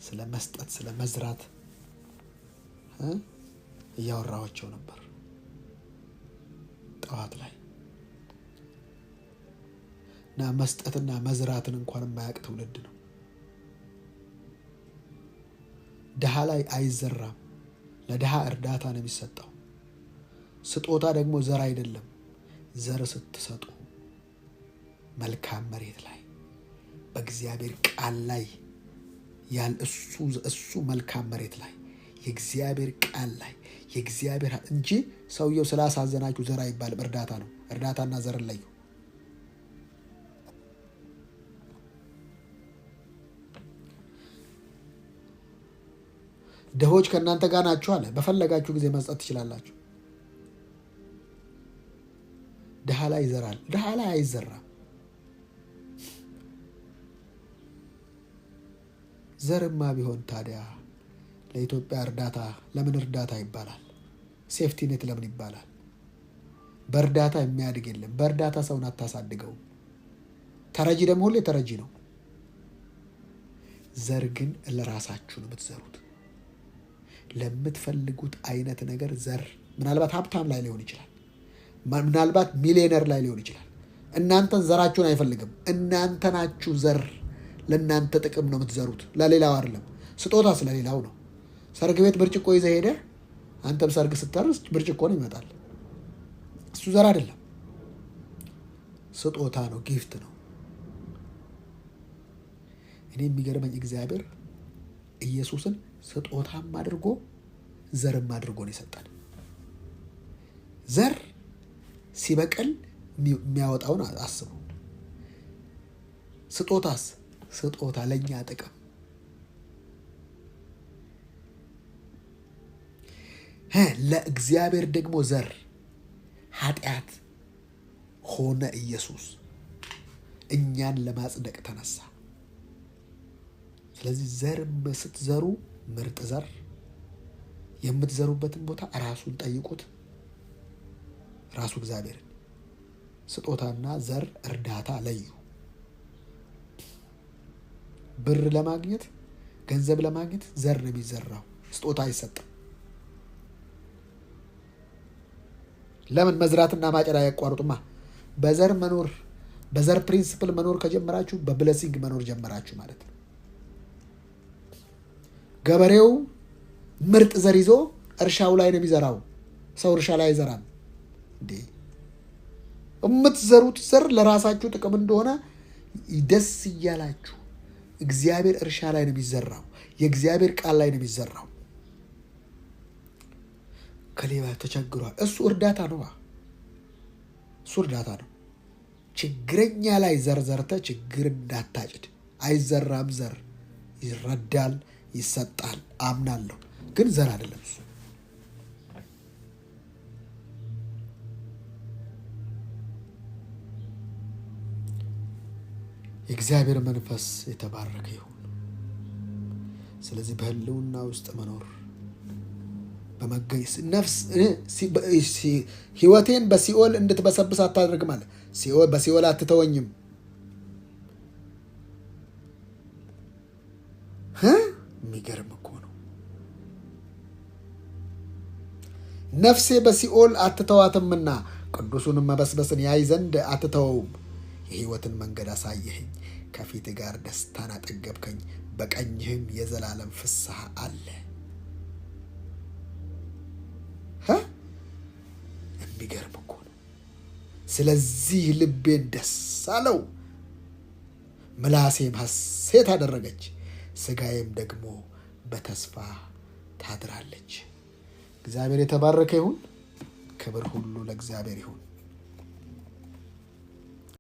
ስለ መስጠት፣ ስለ መዝራት እያወራኋቸው ነበር ጠዋት ላይ እና መስጠትና መዝራትን እንኳን የማያውቅ ትውልድ ነው። ድሃ ላይ አይዘራም። ለድሃ እርዳታ ነው የሚሰጠው። ስጦታ ደግሞ ዘር አይደለም። ዘር ስትሰጡ መልካም መሬት ላይ በእግዚአብሔር ቃል ላይ እሱ መልካም መሬት ላይ የእግዚአብሔር ቃል ላይ የእግዚአብሔር እንጂ ሰውየው ስላሳዘናችሁ ዘር አይባልም። እርዳታ ነው። እርዳታና ዘርን ለዩ። ድሆች ከእናንተ ጋር ናችሁ አለ። በፈለጋችሁ ጊዜ መስጠት ትችላላችሁ። ድሃ ላይ ይዘራል። ድሃ ላይ አይዘራም። ዘርማ ቢሆን ታዲያ ለኢትዮጵያ እርዳታ ለምን እርዳታ ይባላል? ሴፍቲ ኔት ለምን ይባላል? በእርዳታ የሚያድግ የለም። በእርዳታ ሰውን አታሳድገውም። ተረጂ ደግሞ ሁሌ ተረጂ ነው። ዘር ግን ለራሳችሁ ነው የምትዘሩት። ለምትፈልጉት አይነት ነገር ዘር ምናልባት ሀብታም ላይ ሊሆን ይችላል። ምናልባት ሚሊዮነር ላይ ሊሆን ይችላል። እናንተን ዘራችሁን አይፈልግም። እናንተ ናችሁ ዘር። ለእናንተ ጥቅም ነው የምትዘሩት፣ ለሌላው አይደለም። ስጦታ ስለሌላው ነው። ሰርግ ቤት ብርጭቆ ይዘህ ሄደህ አንተም ሰርግ ስታርስ ብርጭቆ ነው ይመጣል። እሱ ዘር አይደለም፣ ስጦታ ነው፣ ጊፍት ነው። እኔ የሚገርመኝ እግዚአብሔር ኢየሱስን ስጦታም አድርጎ ዘርም አድርጎ ነው የሰጠን። ዘር ሲበቅል የሚያወጣውን አስቡ። ስጦታስ ስጦታ ለእኛ ጥቅም። ለእግዚአብሔር ደግሞ ዘር ኃጢአት ሆነ። ኢየሱስ እኛን ለማጽደቅ ተነሳ። ስለዚህ ዘር ስትዘሩ ምርጥ ዘር የምትዘሩበትን ቦታ ራሱን ጠይቁት። ራሱ እግዚአብሔርን ስጦታና ዘር እርዳታ ለዩ። ብር ለማግኘት ገንዘብ ለማግኘት ዘር ነው የሚዘራው፣ ስጦታ አይሰጥም። ለምን? መዝራትና ማጨድ አያቋርጡማ። በዘር መኖር በዘር ፕሪንሲፕል መኖር ከጀመራችሁ በብለሲንግ መኖር ጀመራችሁ ማለት ነው። ገበሬው ምርጥ ዘር ይዞ እርሻው ላይ ነው የሚዘራው። ሰው እርሻ ላይ አይዘራም እንዴ? የምትዘሩት ዘር ለራሳችሁ ጥቅም እንደሆነ ደስ እያላችሁ እግዚአብሔር እርሻ ላይ ነው የሚዘራው። የእግዚአብሔር ቃል ላይ ነው የሚዘራው። ከሌባ ተቸግሯል፣ እሱ እርዳታ ነው። እሱ እርዳታ ነው። ችግረኛ ላይ ዘር ዘርተህ ችግር እንዳታጭድ። አይዘራም ዘር፣ ይረዳል፣ ይሰጣል። አምናለሁ፣ ግን ዘር አይደለም እሱ። የእግዚአብሔር መንፈስ የተባረከ ይሁን። ስለዚህ በህልውና ውስጥ መኖር በመገኘት ነፍስ ህይወቴን በሲኦል እንድትበሰብስ አታደርግም አለ። በሲኦል አትተወኝም። የሚገርም እኮ ነው። ነፍሴ በሲኦል አትተዋትምና ቅዱሱንም መበስበስን ያይ ዘንድ አትተወውም። የህይወትን መንገድ አሳየኸኝ፣ ከፊት ጋር ደስታን አጠገብከኝ፣ በቀኝህም የዘላለም ፍስሐ አለ። የሚገርም እኮ ነው። ስለዚህ ልቤን ደስ አለው፣ ምላሴም ሐሴት አደረገች፣ ስጋዬም ደግሞ በተስፋ ታድራለች። እግዚአብሔር የተባረከ ይሁን። ክብር ሁሉ ለእግዚአብሔር ይሁን።